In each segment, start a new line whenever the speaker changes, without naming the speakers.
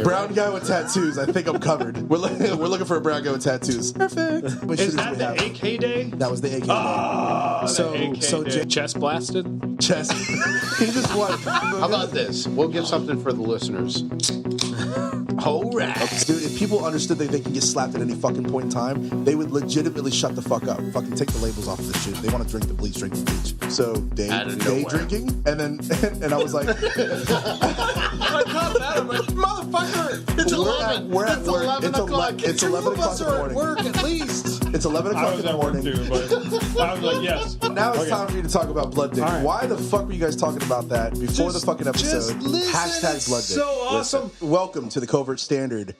Brown guy with tattoos. I think I'm covered. We're looking for a brown guy with tattoos. Perfect.
Is that the AK day?
That was the AK day.
So chest blasted?
Chest. He just won.
How about this? We'll give something for the listeners. All right.
Dude, if people understood that they can get slapped at any fucking point in time, they would legitimately shut the fuck up. Fucking take the labels off of this shit. They want to drink the bleach, drink the bleach. So day drinking, and I was like,
I caught that. I'm like, motherfucker!
It's 11.
We're at
It's
work.
11 o'clock.
It's 11 o'clock in the morning.
Work at least.
It's 11
I
o'clock
was
in the
at work
morning.
too, but I was like, yes.
Now it's time for me to talk about Blood Dick.
All right.
Why the fuck were you guys talking about that before the fucking episode? Hashtag Blood Dick.
So awesome.
Listen, welcome to the Covert Standard.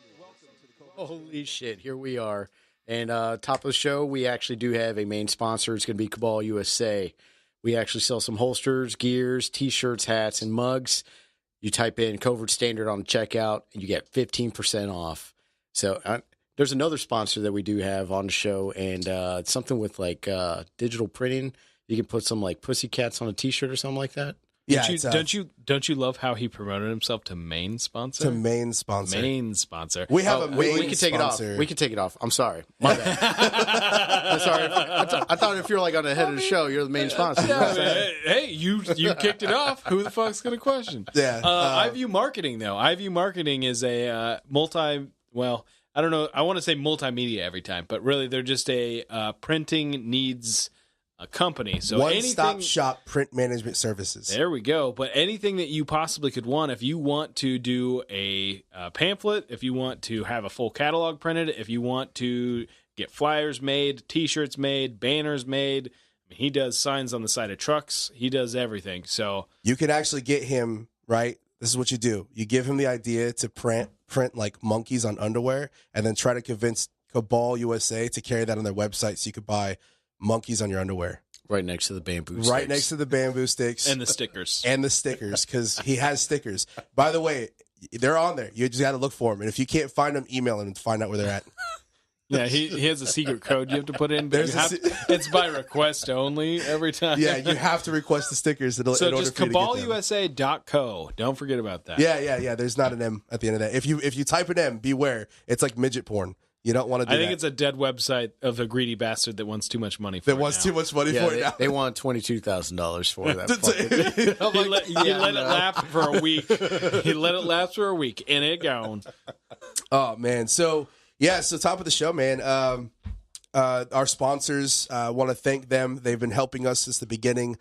Holy shit, here we are. And top of the show, we actually do have a main sponsor. It's going to be Cabal USA. We actually sell some holsters, gears, T-shirts, hats, and mugs. You type in Covert Standard on the checkout, and you get 15% off. So there's another sponsor that we do have on the show, and it's something with like digital printing. You can put some like pussycats on a T-shirt or something like that.
Yeah,
Don't you love how he promoted himself to main sponsor?
To main sponsor.
Main sponsor.
We have a main
we can take
sponsor.
it off. We can take it off. I'm sorry. My bad. I'm sorry. I thought if you're like on the head of the show, you're the main sponsor.
Hey, you kicked it off. Who the fuck's going to question?
Yeah.
I view marketing, though. I view marketing as a I don't know. I want to say multimedia every time, but really they're just a printing needs a company. So
one-stop shop print management services.
There we go. But anything that you possibly could want, if you want to do a pamphlet, if you want to have a full catalog printed, if you want to get flyers made, T-shirts made, banners made, he does signs on the side of trucks. He does everything. So
you can actually get him, right? This is what you do. You give him the idea to print like monkeys on underwear, and then try to convince Cabal USA to carry that on their website so you could buy monkeys on your underwear.
Right next to the bamboo sticks.
Right next to the bamboo sticks.
And the stickers.
And the stickers, because he has stickers. By the way, they're on there. You just got to look for them. And if you can't find them, email them to find out where they're at.
Yeah, he has a secret code you have to put in, but it's by request only every time.
Yeah, you have to request the stickers.
So just cabalusa.co. Don't forget about that.
Yeah. There's not an M at the end of that. If you type an M, beware. It's like midget porn. You don't want to do that.
I think it's a dead website of a greedy bastard that wants too much money for it.
That wants too much money for it now.
They want $22,000 for that.
He let it lapse for a week. He let it lapse for a week, and it gone.
Oh, man. So top of the show, man. Our sponsors, want to thank them. They've been helping us since the beginning,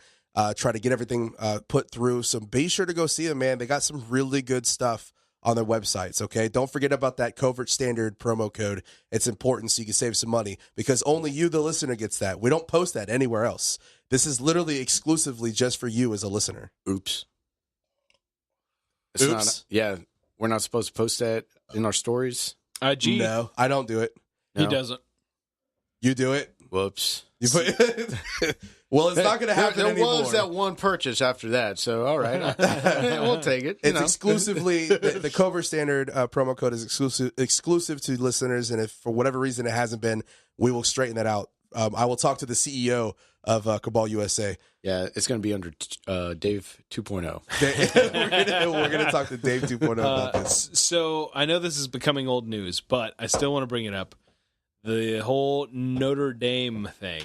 try to get everything put through. So be sure to go see them, man. They got some really good stuff on their websites, okay? Don't forget about that Covert Standard promo code. It's important so you can save some money because only you, the listener, gets that. We don't post that anywhere else. This is literally exclusively just for you as a listener.
Oops.
Oops.
We're not supposed to post that in our stories.
IG.
No, I don't do it.
He doesn't.
You do it?
Whoops.
You put well, it's not going to happen anymore.
There was that one purchase after that, so all right. We'll take it.
It's exclusively, the Covert Standard promo code is exclusive to listeners, and if for whatever reason it hasn't been, we will straighten that out. I will talk to the CEO of Cabal USA.
Yeah, it's going to be under Dave 2.0.
We're going to talk to Dave 2.0 about this.
So I know this is becoming old news, but I still want to bring it up. The whole Notre Dame thing.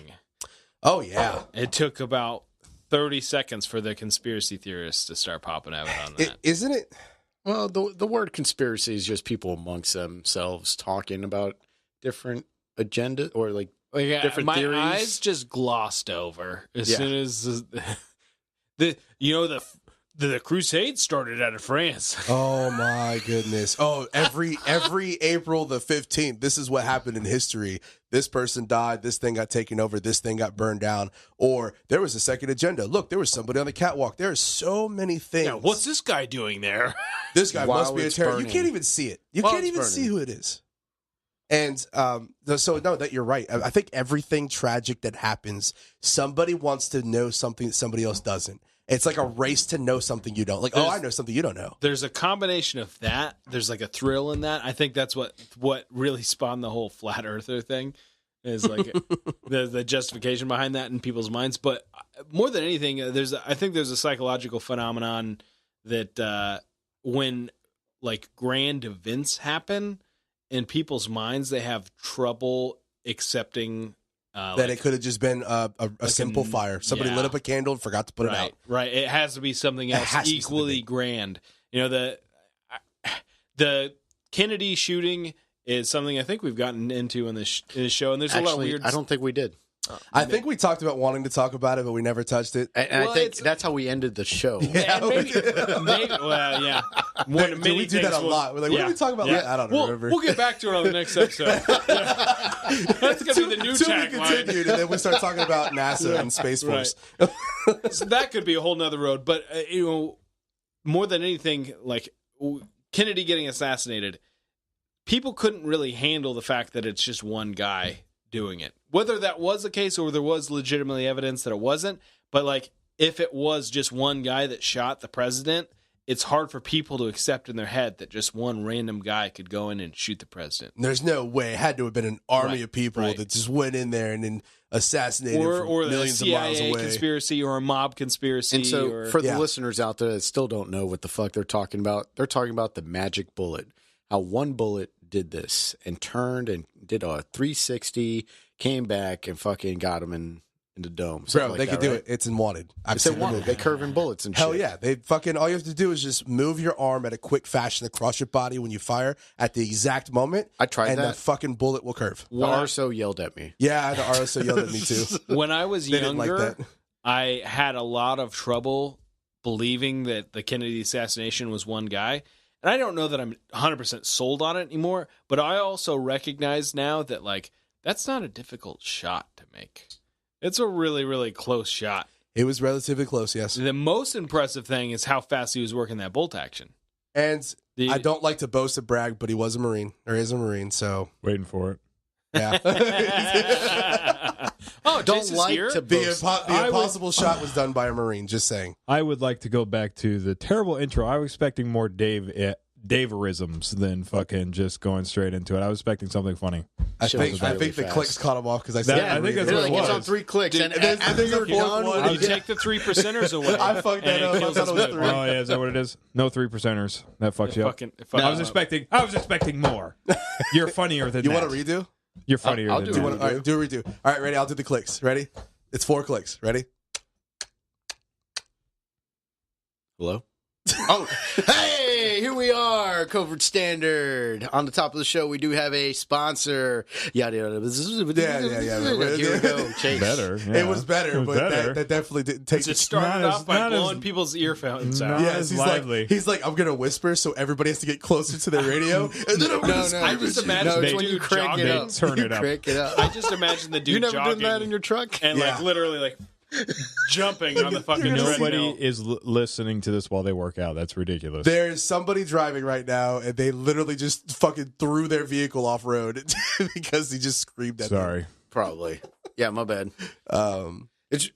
Oh, yeah.
It took about 30 seconds for the conspiracy theorists to start popping out on that.
Isn't it?
Well, the word conspiracy is just people amongst themselves talking about different agenda or like different
my
theories.
My eyes just glossed over as soon as the Crusades started out of France.
Oh my goodness! Oh, every April the 15th, this is what happened in history. This person died. This thing got taken over. This thing got burned down. Or there was a second agenda. Look, there was somebody on the catwalk. There are so many things.
Yeah, what's this guy doing there?
This guy must be a terrorist.
burning.
You can't even see it. You can't even see who it is. And so no, that you're right. I think everything tragic that happens, somebody wants to know something that somebody else doesn't. It's like a race to know something you don't. Like, I know something you don't know.
There's a combination of that. There's like a thrill in that. I think that's what really spawned the whole flat earther thing is like the justification behind that in people's minds. But more than anything, I think there's a psychological phenomenon that when like grand events happen in people's minds, they have trouble accepting
that it could have just been a simple fire. Somebody lit up a candle and forgot to put it out.
Right. It has to be something else equally grand. You know, the Kennedy shooting is something I think we've gotten into in this show, and there's a lot of weird.
I don't think we did.
I think we talked about wanting to talk about it, but we never touched it.
And I think that's how we ended the show.
Yeah,
maybe, well, yeah.
We do that a lot. We're like, what did we talk about?
Yeah.
I don't remember.
We'll get back to it on the next episode. That's going to be the new tagline.
Continued, and then we start talking about NASA and Space Force.
So that could be a whole nother road. But, more than anything, like Kennedy getting assassinated, people couldn't really handle the fact that it's just one guy doing it. Whether that was the case or there was legitimately evidence that it wasn't, but like if it was just one guy that shot the president, it's hard for people to accept in their head that just one random guy could go in and shoot the president.
There's no way. It had to have been an army of people that just went in there and then assassinated
or
millions
a
of miles
CIA
away.
conspiracy or a mob conspiracy.
And so for the listeners out there that still don't know what the fuck they're talking about the magic bullet. How one bullet did this and turned and did a 360, came back and fucking got him in the dome.
Bro, they could do it. It's in Wanted. I've seen Wanted.
They curve in bullets and
Hell
shit.
yeah. They fucking, all you have to do is just move your arm at a quick fashion across your body when you fire at the exact moment.
I tried
and
that.
And the fucking bullet will curve.
The RSO yelled at me.
Yeah, the RSO yelled at me too.
When I was
They didn't like
younger,
that.
I had a lot of trouble believing that the Kennedy assassination was one guy. And I don't know that I'm 100% sold on it anymore, but I also recognize now that, like, that's not a difficult shot to make. It's a really, really close shot.
It was relatively close, yes.
The most impressive thing is how fast he was working that bolt action.
And I don't like to boast or brag, but he was a Marine, or is a Marine, so.
Waiting for it.
Yeah.
Oh,
Don't
Jason's
like
here?
to
The
boast.
impossible shot was done by a Marine, just saying.
I would like to go back to the terrible intro. I was expecting more Daverisms than fucking just going straight into it. I was expecting something funny.
I
Shit
think
was really
the
fast.
clicks caught him off because I said
I think that's
They're
what it
like, it's
was.
on 3 clicks.
Dude,
and after you're done,
one,
You take the 3%ers away.
I fucked that
and it
up. I
kills
thought
his
it was
mood.
3.
Oh yeah, is that what it is? No 3%ers. That fucks you up. I was expecting more. You're funnier than
You
that.
want to redo?
You're funnier
I'll
than
do
that.
it.
All right, do a redo. All right, ready? I'll do the clicks. Ready? It's 4 clicks. Ready?
Hello? Oh, hey, here we are, Covert Standard. On the top of the show, we do have a sponsor. Yada, yada.
Yeah.
Here we go, Chase.
Better.
It
yeah.
was better,
It was
but
better.
that definitely didn't take
It started
not
off
as-
by
not as-
blowing people's earphones out.
not
Yes,
as
he's
lively.
like, I'm gonna whisper so everybody has to get closer to their radio, and then I'm gonna scream
I
at
just
you.
imagine
No,
the
it's when you
dude
crank
jogging.
it up.
Turn
You
it up.
crank it up.
I just imagine the dude
You never
jogging
done that in your truck?
and
Yeah.
like literally like jumping on the fucking
You're gonna
Nobody
treadmill.
is listening to this while they work out. That's ridiculous.
There's somebody driving right now, and they literally just fucking threw their vehicle off road because he just screamed at
Sorry.
Probably. Yeah, my bad.
them.
It's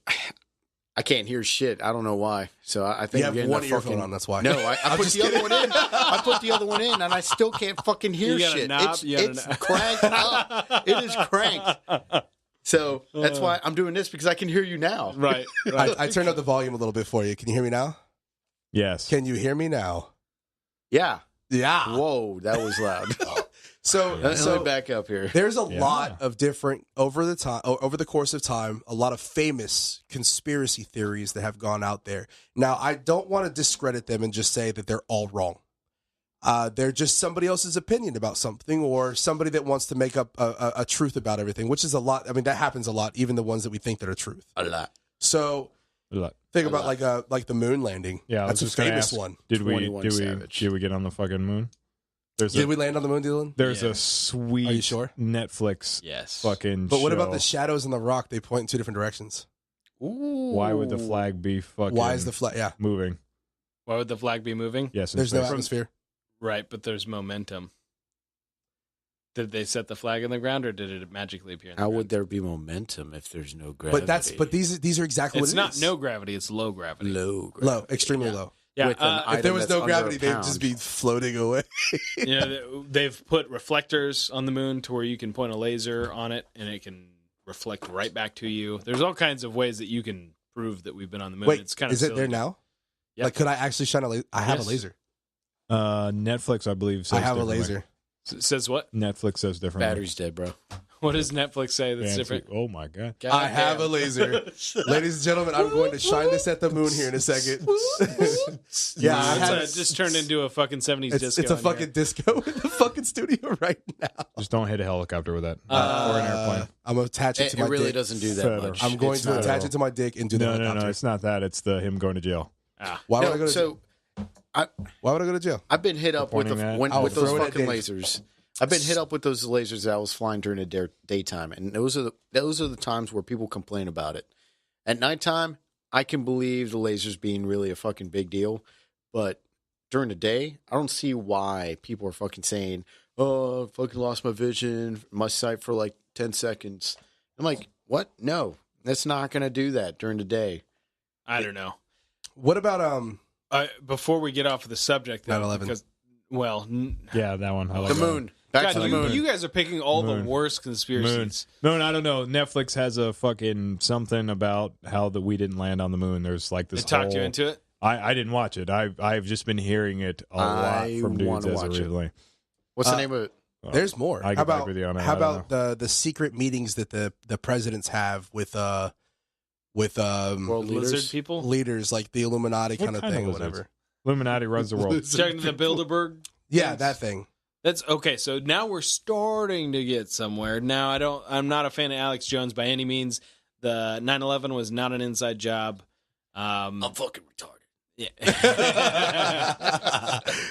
I can't hear shit. I don't know why. So I think
You have
I'm getting
one
a
earphone
fucking,
on, that's why.
No, I
I'm
put
just
the other
kidding.
one in. I put the other one in, and I still can't fucking hear
You got a
shit.
knob? You got a
It's
knob.
cranked up. It is cranked. So that's why I'm doing this, because I can hear you now.
Right.
I turned up the volume a little bit for you. Can you hear me now?
Yes.
Can you hear me now?
Yeah.
Yeah.
Whoa, that was loud.
So
Let me back up here.
there's a lot of different over the course of time, a lot of famous conspiracy theories that have gone out there. Now, I don't want to discredit them and just say that they're all wrong. They're just somebody else's opinion about something, or somebody that wants to make up a truth about everything, which is a lot. I mean, that happens a lot, even the ones that we think that are truth.
A lot.
So
Look.
think about like the moon landing.
Yeah, I
that's a
was just gonna
famous
ask,
one.
Did we
21 Savage.
did we get on the fucking moon?
Did we land on the moon, Dylan?
There's
Yeah.
a sweet
Are you sure?
Netflix
Yes.
fucking
But what about
show.
the shadows on the rock? They point in 2 different directions.
Ooh.
Why would the flag be fucking
Why is the flag? Yeah,
moving?
Why would the flag be moving?
Yes, in
there's no
space.
atmosphere.
Right, but there's momentum. Did they set the flag in the ground, or did it magically appear in the
How
ground?
would there be momentum if there's no gravity?
But these are exactly
It's
what it
not
is.
no gravity, it's low gravity.
low gravity.
Low, extremely low.
Yeah,
With an
If
item
there was
that's
no
under
gravity,
a
they'd
pound.
just be floating away.
you know, they've put reflectors on the moon to where you can point a laser on it and it can reflect right back to you. There's all kinds of ways that you can prove that we've been on the moon.
Wait,
it's kind of
is it
silly.
there now?
Yep.
Like, could I actually shine a laser? I have
Yes.
a laser.
Netflix, I believe, says
I have a
differently.
laser.
Says what?
Netflix says differently.
Battery's dead, bro.
What does Netflix say that's
Fancy.
different?
Oh my god.
I have a laser. Ladies and gentlemen, I'm going to shine this at the moon here in a second. Yeah, I have,
It's just turned into a fucking 70s disco.
it's a
in
fucking
here.
disco in the fucking studio right now.
Just don't hit a helicopter with that. or an airplane.
I'm going to attach it to
It
my
really
dick.
doesn't do that
Further.
much.
I'm going
It's
to
not
attach
at
it to my dick and do the
No,
helicopter.
it's not that. It's the him going to jail.
Why would I
all.
go to jail? Why would I go to jail?
I've been hit up with,
pointing that?
with those
throw it at
fucking
Dave.
lasers. I've been hit up with those lasers that I was flying during the daytime, and those are the times where people complain about it. At nighttime, I can believe the lasers being really a fucking big deal, but during the day, I don't see why people are fucking saying, "Oh, I fucking lost my vision, my sight for like 10 seconds." I'm like, what? No, that's not gonna do that during the day.
I don't know.
What about
Before we get off of the subject, though,
9/11.
because, well,
Yeah, that one. I like
The
that
moon. Back
God,
to the
you,
moon.
you guys are picking all
Moon.
the worst
Moon.
conspiracies.
No, I don't know. Netflix has a fucking something about how we didn't land on the moon. There's like
They
this.
talked you
whole-
into it?
I didn't watch it. I've just been hearing it a lot
I
from dudes
wanna
as of
watch it.
recently.
What's the name of it?
there's more.
I
How
get back
about
with you on that.
how
I don't
about the secret meetings that the presidents have with
World
Lizard
leaders.
people?
leaders like the Illuminati
What
kind of
kind of
thing or
lizards?
whatever.
Illuminati runs the world.
Talking to the Bilderberg?
Yeah,
things?
that thing.
That's okay. So now we're starting to get somewhere. Now I'm not a fan of Alex Jones by any means. The 9/11 was not an inside job.
I'm fucking retarded.
Yeah.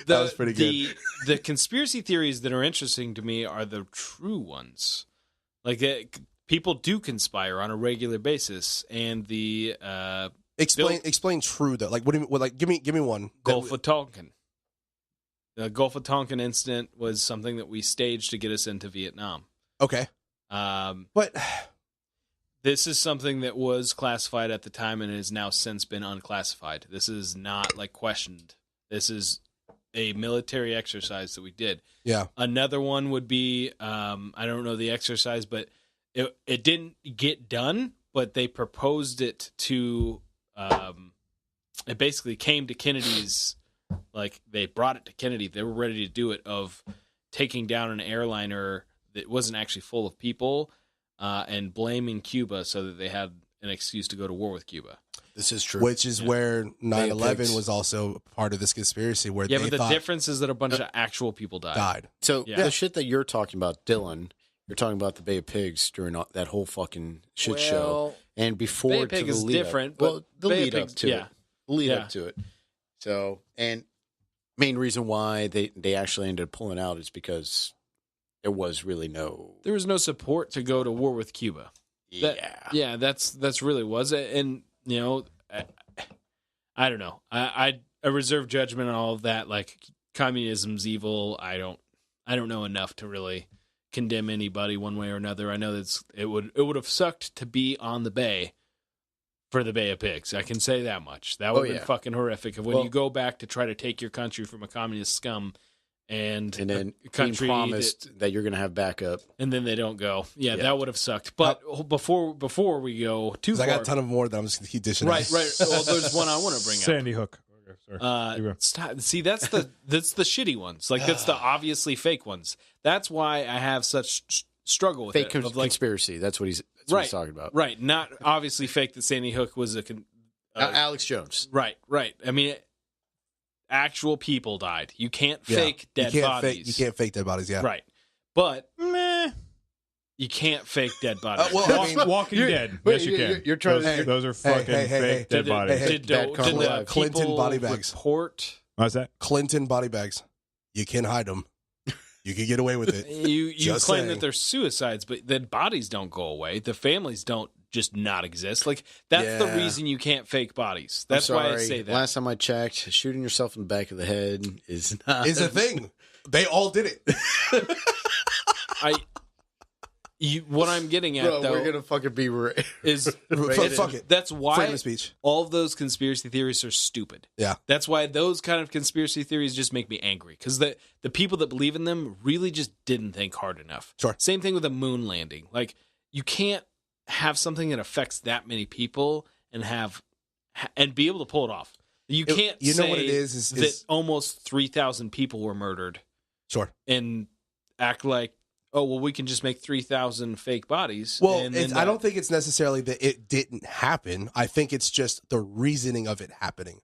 That was pretty good.
The conspiracy theories that are interesting to me are the true ones. Like people do conspire on a regular basis, and the
Explain true though. Like what do you like? Give me one.
Gulf of Tonkin. The Gulf of Tonkin incident was something that we staged to get us into Vietnam.
Okay, but
This is something that was classified at the time and has now since been unclassified. This is not like questioned. This is a military exercise that we did.
yeah,
Another one would be, I don't know the exercise, but it didn't get done, but they proposed it to, it basically came to Kennedy's, like they brought it to Kennedy. They were ready to do it, of taking down an airliner that wasn't actually full of people, and blaming Cuba so that they had an excuse to go to war with Cuba.
This is true.
which is where 9/11
pigs.
was also part of this conspiracy where
Yeah,
they
but the
thought
difference is that a bunch of actual people died.
So
Yeah.
the shit that you're talking about, Dylan, you're talking about the Bay of Pigs during that whole fucking shit show, and before
Bay of
to
Pig
the
is
lead
different,
Up, well,
but
the
Bay of
lead up
Pigs-
to
yeah.
it, the lead
Yeah.
up to it. So, and main reason why they actually ended up pulling out is because there was really no.
There was no support to go to war with Cuba. Yeah, that's really was it. And you know, I don't know. I reserve judgment on all of that. Like communism's evil. I don't know enough to really condemn anybody one way or another. I know that it would have sucked to be on the bay for the Bay of Pigs. I can say that much. That would have been fucking horrific. When you go back to try to take your country from a communist scum and
then
a
being
country
promised that you're going to have backup.
and then they don't go. Yeah, that would have sucked. But before we go too
'cause
far,
I got a ton of more that I'm just gonna keep dishing out.
right. Well, there's one I want to bring up.
Sandy Hook. Okay, sorry. You go.
Stop. See, that's the shitty ones. Like that's the obviously fake ones. That's why I have such struggle with
Fake
it. Of like,
conspiracy. That's what he's talking about.
right, not obviously fake that Sandy Hook was
Alex Jones.
right. I mean, actual people died. You can't
Yeah.
fake dead bodies.
You can't fake dead bodies. Yeah,
Right, but you can't fake dead bodies.
well, I mean,
Walking Dead.
wait,
Yes, you can.
you're trying to-
those are fucking
hey,
fake dead
Did
bodies.
Did
Bad
the
karma.
Clinton
people
body bags.
report?
What's that?
Clinton body bags. You can hide them. You can get away with it.
You
Just
claim
saying.
that they're suicides, but the bodies don't go away. The families don't just not exist. Like that's the
Yeah.
reason you can't fake bodies.
I'm
That's why I
sorry.
say that.
Last time I checked, shooting yourself in the back of the head is not
Is a thing. They all did it.
What I'm getting at
Bro,
though
we're gonna fucking be
is
Fuck it.
that's why
Freedom of speech.
all of those conspiracy theories are stupid.
Yeah.
That's why those kind of conspiracy theories just make me angry because the people that believe in them really just didn't think hard enough.
Sure.
Same thing with the moon landing. Like you can't have something that affects that many people and be able to pull it off. You can't
you know
say
what it is
that almost 3,000 people were murdered
sure.
and act like, oh, well, we can just make 3,000 fake bodies.
Well,
and then
I don't think it's necessarily that it didn't happen. I think it's just the reasoning of it happening.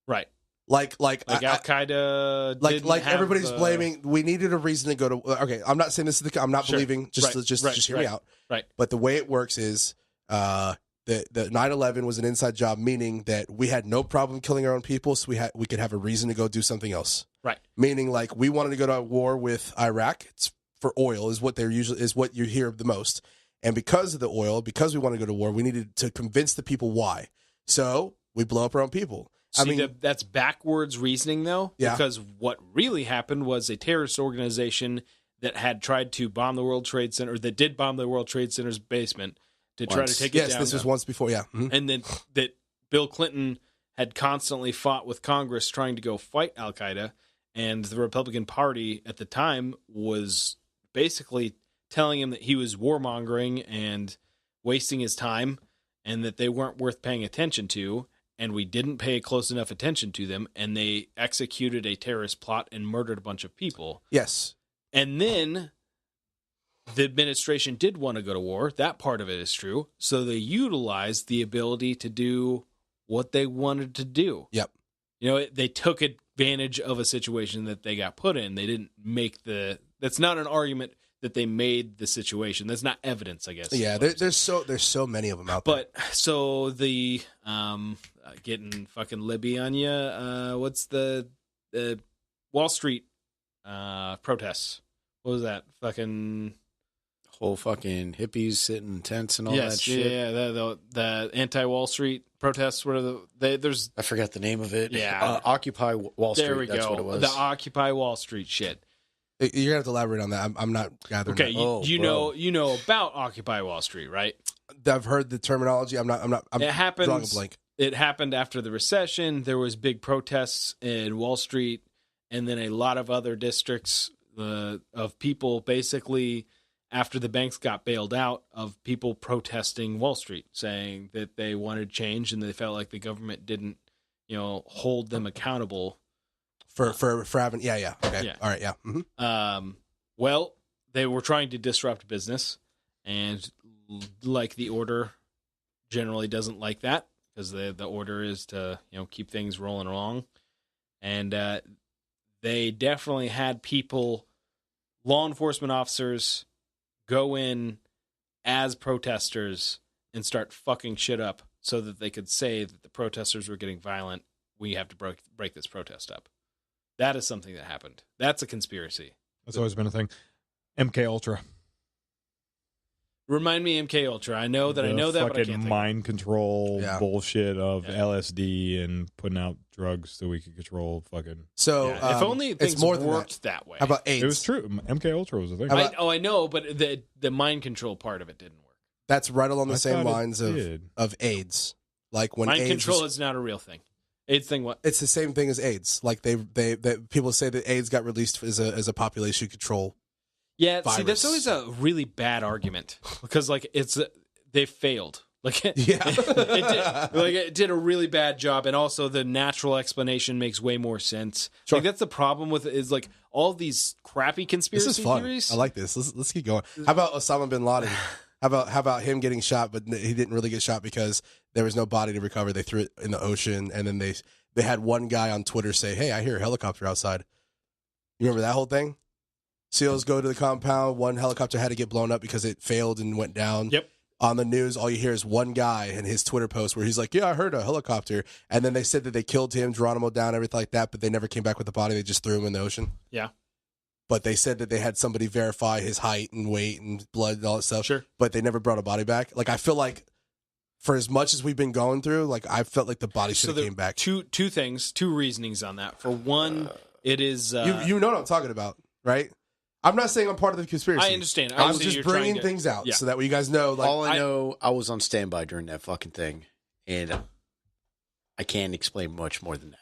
Right.
Like
Al Qaeda.
Like everybody's blaming. We needed a reason to go to. Okay, I'm not saying this is the. I'm not
Sure.
believing. Just hear me out.
Right.
But the way it works is, the 9/11 was an inside job, meaning that we had no problem killing our own people, so we could have a reason to go do something else.
Right.
Meaning, like, we wanted to go to war with Iraq. It's for oil, is what you hear the most. And because of the oil, because we want to go to war, we needed to convince the people why. So we blow up our own people.
That's backwards reasoning, though,
Yeah.
because what really happened was a terrorist organization that had tried to bomb the World Trade Center, or that did bomb the World Trade Center's basement to try to take it down.
Yes, this was once before, yeah. Mm-hmm.
And then that Bill Clinton had constantly fought with Congress trying to go fight Al Qaeda, and the Republican Party at the time was basically telling him that he was warmongering and wasting his time, and that they weren't worth paying attention to. And we didn't pay close enough attention to them, and they executed a terrorist plot and murdered a bunch of people.
Yes.
And then the administration did want to go to war. That part of it is true. So they utilized the ability to do what they wanted to do.
Yep.
You know, they took advantage of a situation that they got put in. They didn't make that's not an argument that they made the situation. That's not evidence, I guess.
Yeah, there's so many of them out there.
But so the getting fucking Libby on you. What's the Wall Street protests? What was that? Fucking
whole fucking hippies sitting in tents and all
yes,
that shit.
Yeah, the anti-Wall Street protests. What are there's
I forgot the name of it.
Yeah.
Occupy Wall Street.
There we
That's
go.
what it was.
The Occupy Wall Street shit.
You're gonna have to elaborate on that. I'm not gathering.
Okay,
that.
you know about Occupy Wall Street, right?
I've heard the terminology. I'm
it happens,
drawing a blank.
It happened after the recession. There was big protests in Wall Street, and then a lot of other districts of people basically after the banks got bailed out, of people protesting Wall Street, saying that they wanted change and they felt like the government didn't, hold them accountable
for having okay
Yeah.
all right
Well, they were trying to disrupt business, and like the order generally doesn't like that, because the order is to keep things rolling along, and they definitely had people, law enforcement officers, go in as protesters and start fucking shit up so that they could say that the protesters were getting violent. We have to break this protest up. That is something that happened. That's a conspiracy.
That's always been a thing. MK Ultra.
Remind me, MK Ultra. I know that, but I can't think.
Mind control bullshit of
Yeah.
LSD and putting out drugs so we could control fucking.
So
If only things
it's more than
worked that way.
How about AIDS?
It was true. MK Ultra was a thing.
I know, but the mind control part of it didn't work.
That's right along the
I
same
thought it
lines
did.
of AIDS. Like when
Mind
AIDS
control is not a real thing. AIDS thing, what?
it's the same thing as AIDS. Like they people say that AIDS got released as a population control.
Yeah,
virus.
see, that's always a really bad argument, because they failed. It did a really bad job, and also the natural explanation makes way more sense.
Sure.
Like that's the problem with it, is like all these crappy conspiracy
This is fun.
theories.
I like this. Let's keep going. How about Osama bin Laden? How about him getting shot, but he didn't really get shot because there was no body to recover. They threw it in the ocean, and then they had one guy on Twitter say, "Hey, I hear a helicopter outside." You remember that whole thing? SEALs go to the compound. One helicopter had to get blown up because it failed and went down.
Yep.
On the news, all you hear is one guy in his Twitter post where he's like, "Yeah, I heard a helicopter," and then they said that they killed him, Geronimo down, everything like that, but they never came back with the body. They just threw him in the ocean.
Yeah.
But they said that they had somebody verify his height and weight and blood and all that stuff.
Sure.
But they never brought a body back. Like, I feel like for as much as we've been going through, like, I felt like the body should have came back.
Two reasonings on that. For one, it is
you know what I'm talking about, right? I'm not saying I'm part of the conspiracy.
I understand.
I'm just bringing things out so that way you guys know. Like,
all I know, I was on standby during that fucking thing, and I can't explain much more than that.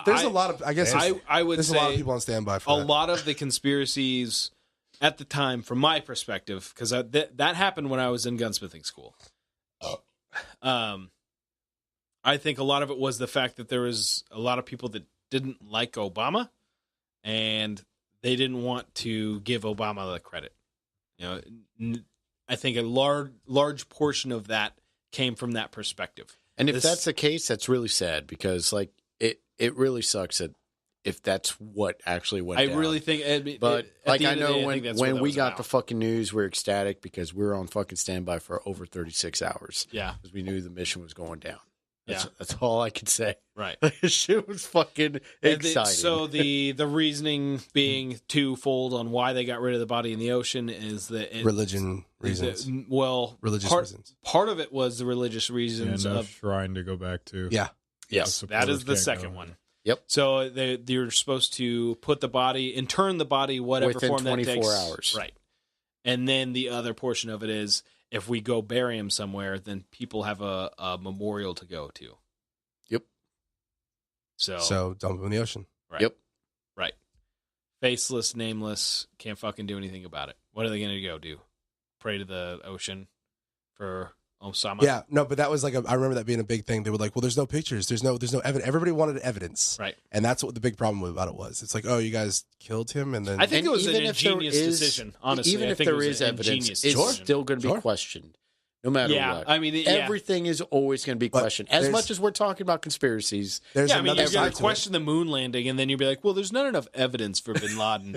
There's a lot of, I guess,
I would
there's
say
a lot of people on standby for that.
A lot of the conspiracies at the time, from my perspective, because that happened when I was in gunsmithing school. I I think a lot of it was the fact that there was a lot of people that didn't like Obama, and they didn't want to give Obama the credit. You know, I think a large portion of that came from that perspective.
And if that's the case, that's really sad because like it really sucks that if that's what actually went down.
I really think,
but like I know
day,
when we got the fucking news, we're ecstatic because we were on fucking standby for over 36 hours.
Yeah,
because we knew the mission was going down.
Yeah,
that's all I could say.
Right,
shit was fucking exciting.
So the reasoning being twofold on why they got rid of the body in the ocean is that
religion reasons.
Religious reasons. Part of it was the religious reasons
no
of
shrine to go back to.
Yeah.
Yes, that is the second one.
Yep.
So they're supposed to put the body, intern the body, whatever
within
form
24
that takes.
hours.
Right. And then the other portion of it is if we go bury him somewhere, then people have a memorial to go to.
Yep.
So dump him in the ocean.
Right.
Yep.
Right. Faceless, nameless, can't fucking do anything about it. What are they going to go do? Pray to the ocean for Osama?
Yeah, no, but that was like I remember that being a big thing. They were like, "Well, there's no pictures, there's no evidence." Everybody wanted evidence,
right?
And that's what the big problem about it was. It's like, oh, you guys killed him, and then
I think it was an ingenious decision. Honestly,
even if there is evidence, it's still going to be questioned, no matter what.
I mean,
everything is always going to be questioned. As much as we're talking about conspiracies,
there's
you're
another
going to
side
question the moon landing, and then you'll be like, "Well, there's not enough evidence for Bin Laden."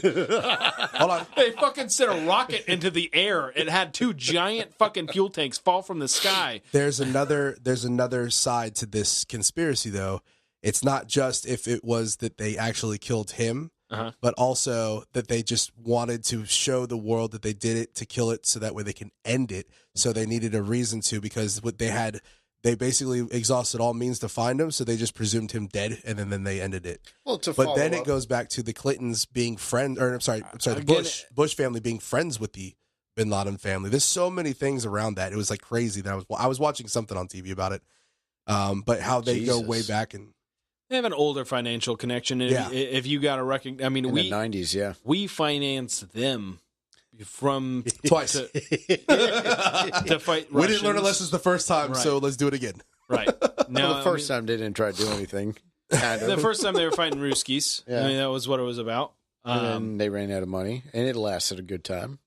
Hold on,
they fucking sent a rocket into the air. It had 2 giant fucking fuel tanks fall from the sky.
There's another side to this conspiracy, though. It's not just if it was that they actually killed him, but also that they just wanted to show the world that they did it to kill it, so that way they can end it. So they needed a reason to, because what they basically exhausted all means to find him, so they just presumed him dead, and then they ended it.
Well,
but then it goes back to the Clintons being friends, or the Bush family being friends with the Bin Laden family. There's so many things around that. It was like crazy. That I was watching something on TV about it, but how they go way back and
they have an older financial connection. If you got to recognize, I mean,
in the 90s,
we financed them from
twice
to fight Russians.
We didn't learn a lesson the first time, so let's do it again.
Right.
No, the first time they didn't try to do anything.
The first time they were fighting Ruskies.
Yeah.
I mean, that was what it was about.
And then they ran out of money, and it lasted a good time.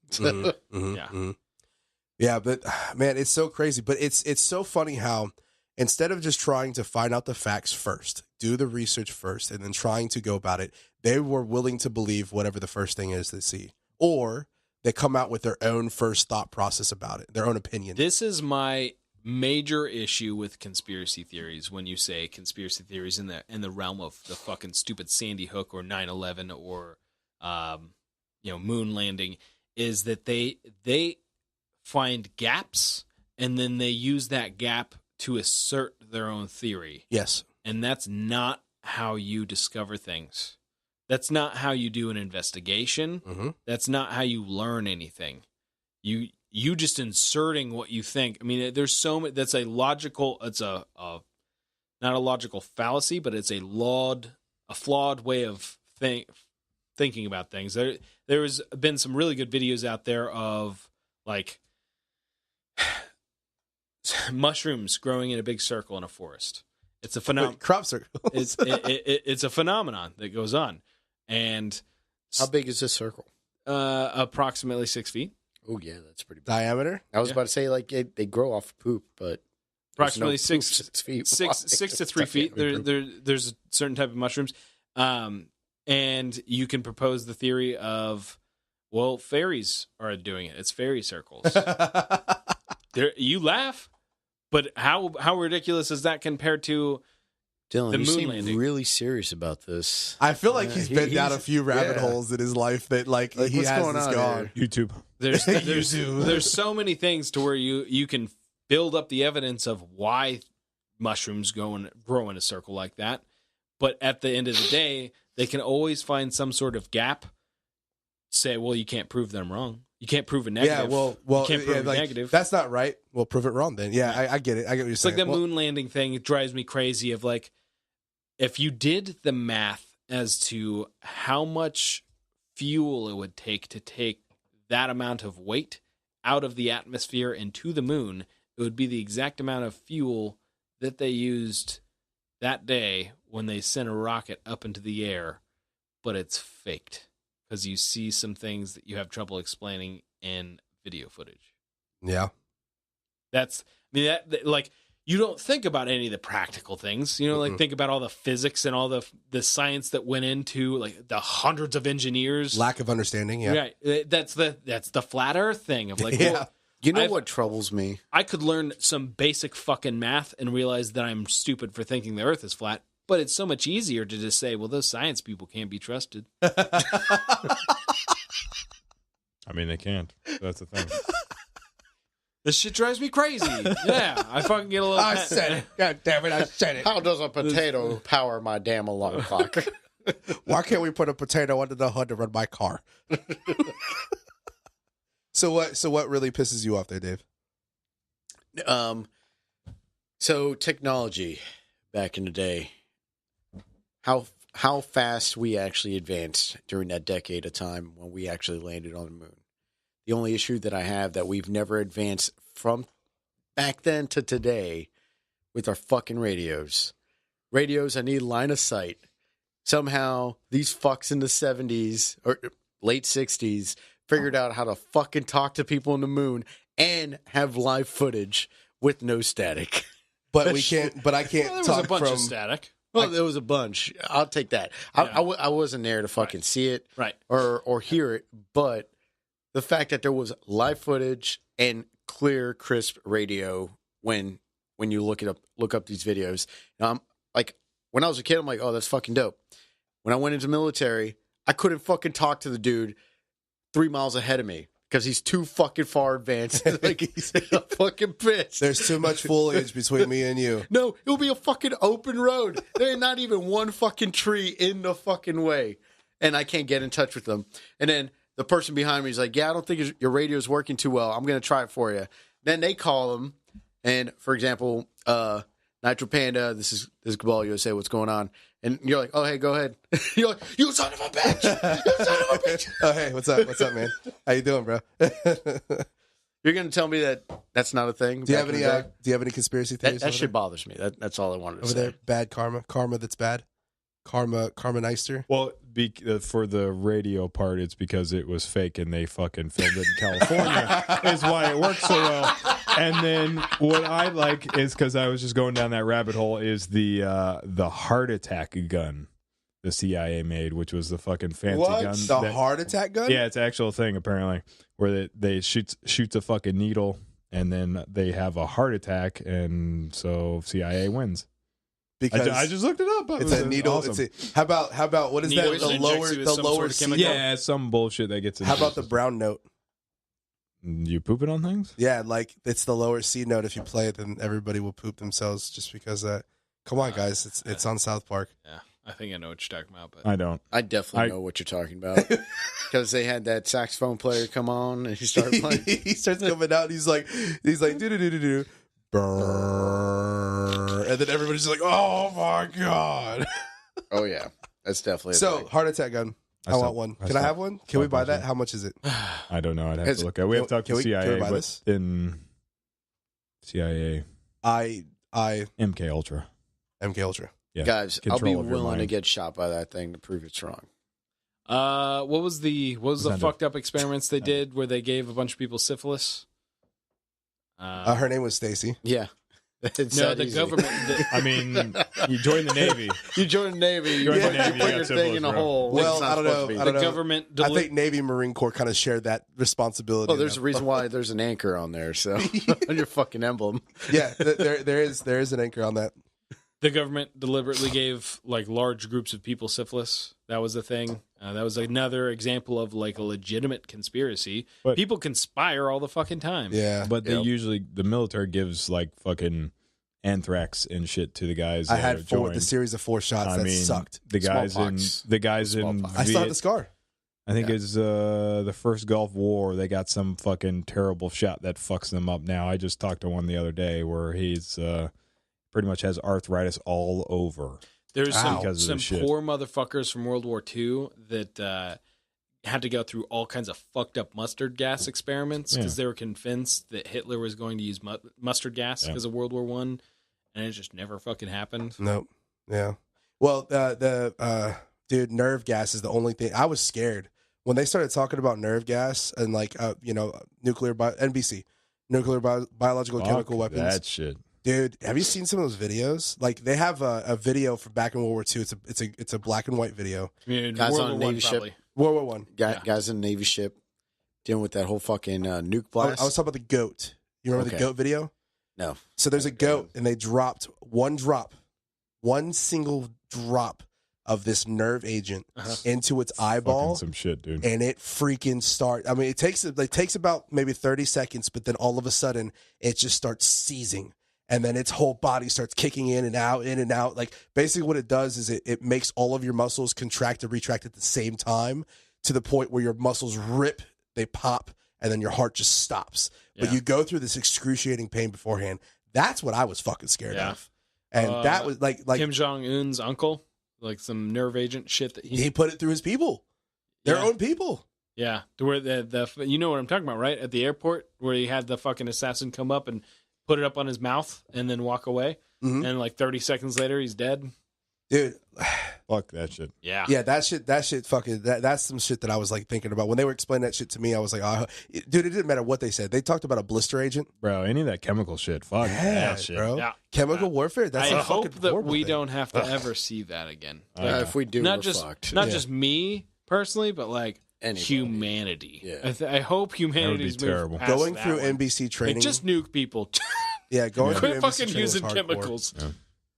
Yeah, but man, it's so crazy. But it's so funny how instead of just trying to find out the facts first, do the research first, and then trying to go about it, they were willing to believe whatever the first thing is they see, or they come out with their own first thought process about it, their own opinion.
This is my major issue with conspiracy theories. When you say conspiracy theories in the realm of the fucking stupid Sandy Hook or 9/11 or moon landing, is that they find gaps and then they use that gap to assert their own theory.
Yes.
And that's not how you discover things. That's not how you do an investigation.
Mm-hmm.
That's not how you learn anything. You just inserting what you think. I mean, there's so much. That's a logical. It's a not a logical fallacy, but it's a flawed way of thinking about things. There's been some really good videos out there of like mushrooms growing in a big circle in a forest. It's a phenomenon.
Crop circle.
It's a phenomenon that goes on. And
how big is this circle?
Approximately 6 feet.
Oh yeah, that's pretty big.
Diameter.
I was about to say like they grow off poop, but
approximately 6
feet,
6 to 3 feet. There's a certain type of mushrooms, and you can propose the theory of, well, fairies are doing it. It's fairy circles. You laugh, but how ridiculous is that compared to
Dylan?
the
you
moon
seem
landing?
really serious about this.
I feel like he's been down a few rabbit holes in his life that like he
what's
has
going
this
on
gone.
YouTube.
There's so many things to where you can build up the evidence of why mushrooms grow in a circle like that, but at the end of the day, they can always find some sort of gap. Say, well, you can't prove them wrong. You can't prove a negative.
Yeah, well,
you can't prove a
like,
negative.
That's not right. Well, prove it wrong then. Yeah, I get it. I get what you're
It's
saying.
like the moon landing thing. It drives me crazy. Of like, if you did the math as to how much fuel it would take to take that amount of weight out of the atmosphere and to the moon, it would be the exact amount of fuel that they used that day when they sent a rocket up into the air, but it's faked because you see some things that you have trouble explaining in video footage.
Yeah.
Like, you don't think about any of the practical things, like think about all the physics and all the science that went into like the hundreds of engineers.
Lack of understanding. Yeah.
Right. That's the flat earth thing of like,
Yeah.
well,
You know what troubles me?
I could learn some basic fucking math and realize that I'm stupid for thinking the earth is flat, but it's so much easier to just say, well, those science people can't be trusted.
I mean, they can't. That's the thing.
This shit drives me crazy. Yeah, I fucking get a little...
I said it. God damn it, I said it.
How does a potato power my damn alarm clock?
Why can't we put a potato under the hood to run my car? So what really pisses you off there, Dave?
So technology back in the day, how fast we actually advanced during that decade of time when we actually landed on the moon. The only issue that I have that we've never advanced from back then to today with our fucking radios. Radios, I need line of sight. Somehow these fucks in the 70s or late 60s figured out how to fucking talk to people on the moon and have live footage with no static.
But we can't. But I can't
There was
talk
a bunch
from.
of static.
Well, there was a bunch. I'll take that.
Yeah.
I wasn't there to fucking see it
Right.
or hear it, but the fact that there was live footage and clear, crisp radio when you look up these videos. Now, like when I was a kid, I'm like, oh, that's fucking dope. When I went into the military, I couldn't fucking talk to the dude 3 miles ahead of me because he's too fucking far advanced. Like he's fucking pissed.
There's too much foliage between me and you.
No, it'll be a fucking open road. There's not even one fucking tree in the fucking way. And I can't get in touch with them. And then the person behind me is like, yeah, I don't think your radio is working too well. I'm going to try it for you. Then they call them. And for example, Nitro Panda, this is Cabal USA, what's going on? And you're like, oh, hey, go ahead. You're like, you son of a bitch. You son of a bitch.
Oh, hey, what's up? What's up, man? How you doing, bro?
You're going to tell me that that's not a thing?
Do you have any conspiracy theories?
That
over
shit bothers me. That's all I wanted to
over
say.
there? Bad karma that's bad. Karma Neister.
Well, for the radio part, it's because it was fake and they fucking filmed it in California is why it works so well. And then what I like is, because I was just going down that rabbit hole, is the heart attack gun the CIA made, which was the fucking fancy gun.
The heart attack gun?
Yeah, it's an actual thing apparently, where they shoots a fucking needle and then they have a heart attack, and so CIA wins.
Because
I just looked it up.
it's a needle.
Awesome.
How about what is
Needle
that?
that injects you with some sort of
C
chemical?
note?
Yeah, it's some bullshit that gets.
How about the brown note?
You pooping on things?
Yeah, like it's the lower C note. If you play it, then everybody will poop themselves just because that. Come on, guys, it's on South Park.
Yeah, I think I know what you're talking about. But
I don't.
I definitely know what you're talking about. Because they had that saxophone player come on and he started playing.
He starts coming out. And he's like do do do do do. Brrr. And then everybody's just like, oh my god.
Oh yeah, that's definitely a
So
thing.
heart attack gun. I want one. Can I have one? Can we buy that? How much is it?
I don't know. I'd have to look at it. We have to talk to
Can we
CIA,
buy
but
this?
in CIA,
I
MK Ultra.
MK Ultra.
Yeah.
Guys, I'll be
Control of your
willing to
mind.
get shot by that thing to prove it's wrong.
what was the
Send it.
fucked up experiments they did where they gave a bunch of people syphilis?
Her name was Stacy.
Yeah. It's
No,
that
the
easy.
government.
I mean, you join the Navy.
You join the Navy, you
Join the
put,
Navy,
you
you
put
got
your
syphilis,
thing in a
bro.
hole.
Well,
It's not
I don't
supposed
know.
to be.
I
the
don't know.
government.
I think Navy Marine Corps kind of shared that responsibility.
Well, there's a reason why there's an anchor on there, so on your fucking emblem.
Yeah, there is an anchor on that.
the government deliberately gave like large groups of people syphilis. That was the thing. That was another example of like a legitimate conspiracy.
But-
People conspire all the fucking time.
Yeah,
But they
Yep.
usually, the military gives like fucking anthrax and shit to the guys.
I
that
had
are
the
joined.
series of 4 shots
I
that
mean,
sucked.
The guys
Smallpox.
in
Smallpox.
I still have the scar.
I think
Yeah.
it's the first Gulf War. They got some fucking terrible shot that fucks them up now. I just talked to one the other day where he's pretty much has arthritis all over.
There's
Ow.
Because of
some
the shit.
poor motherfuckers from World War II that had to go through all kinds of fucked up mustard gas experiments because they were convinced that Hitler was going to use mustard gas because of World War I. and it just never fucking happened.
Nope. Yeah. Well, dude, nerve gas is the only thing. I was scared when they started talking about nerve gas and NBC, nuclear biological and chemical weapons.
That shit.
Dude, have you seen some of those videos? Like they have a video from back in World War II. It's a black and white video.
I mean,
Guys
World
on a
War I,
Navy ship.
probably.
World War One.
Guys in a Navy ship dealing with that whole fucking nuke blast.
I was talking about the goat. You remember the goat video?
No.
So there's a goat, and they dropped one single drop of this nerve agent into its eyeball.
Fucking some shit, dude.
And it freaking starts. I mean, it takes about maybe 30 seconds, but then all of a sudden, it just starts seizing. And then its whole body starts kicking in and out. Like, basically what it does is it makes all of your muscles contract and retract at the same time to the point where your muscles rip, they pop, and then your heart just stops. But you go through this excruciating pain beforehand. That's what I was fucking scared of. And that was like
Kim Jong-un's uncle, like some nerve agent shit that
he put it through his people, their own people.
Yeah, to where the you know what I'm talking about, right? At the airport where he had the fucking assassin come up and put it up on his mouth and then walk away, and like 30 seconds later he's dead.
Dude,
fuck that shit.
Yeah, that shit fucking that's some shit that I was like thinking about when they were explaining that shit to me. I was like, dude, it didn't matter what they said. They talked about a blister agent,
bro. Any of that chemical shit, fuck that shit,
bro.
Yeah.
Chemical warfare. That's
I
a
hope
fucking
that
horrible
we
thing.
don't have to ever see that again.
If we do,
not
we're
just
fucked.
not just me personally, but like
Anybody.
humanity.
Yeah.
I hope humanity's
That would be terrible.
moved past
Going
that
through
one.
NBC training.
Like, just nuke people.
Yeah, going through
Quit
NBC
fucking
training was
using
hardcore.
chemicals. Yeah.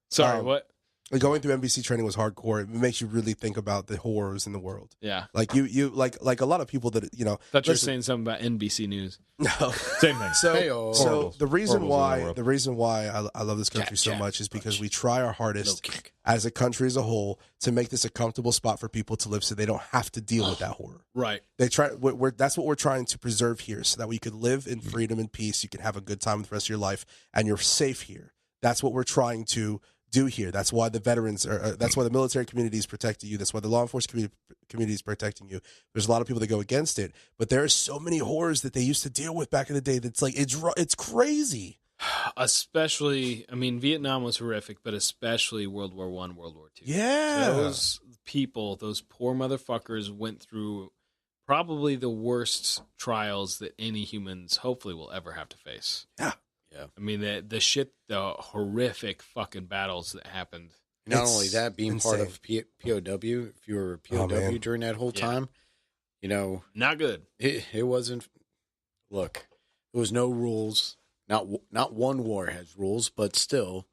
Sorry, what?
Going through NBC training was hardcore. It makes you really think about the horrors in the world.
Yeah.
Like you like a lot of people that
Thought you were saying something about NBC News.
No,
same thing.
So the reason
Horribles
why I love this country so much is because we try our hardest as a country as a whole to make this a comfortable spot for people to live, so they don't have to deal with that horror.
Right.
They try. That's what we're trying to preserve here, so that we could live in freedom and peace. You can have a good time with the rest of your life, and you're safe here. That's what we're trying to do here. That's why the veterans are. That's why the military community is protecting you. That's why the law enforcement community is protecting you. There's a lot of people that go against it, but there are so many horrors that they used to deal with back in the day. That's like it's crazy.
Especially, I mean, Vietnam was horrific, but especially World War I, World War II.
Yeah,
those people, those poor motherfuckers, went through probably the worst trials that any humans hopefully will ever have to face.
Yeah.
Yeah.
I mean, the horrific fucking battles that happened.
Not only that, being
insane.
part of POW, if you were a POW during that whole time,
not good.
It wasn't. Look, there was no rules. Not one war has rules, but still,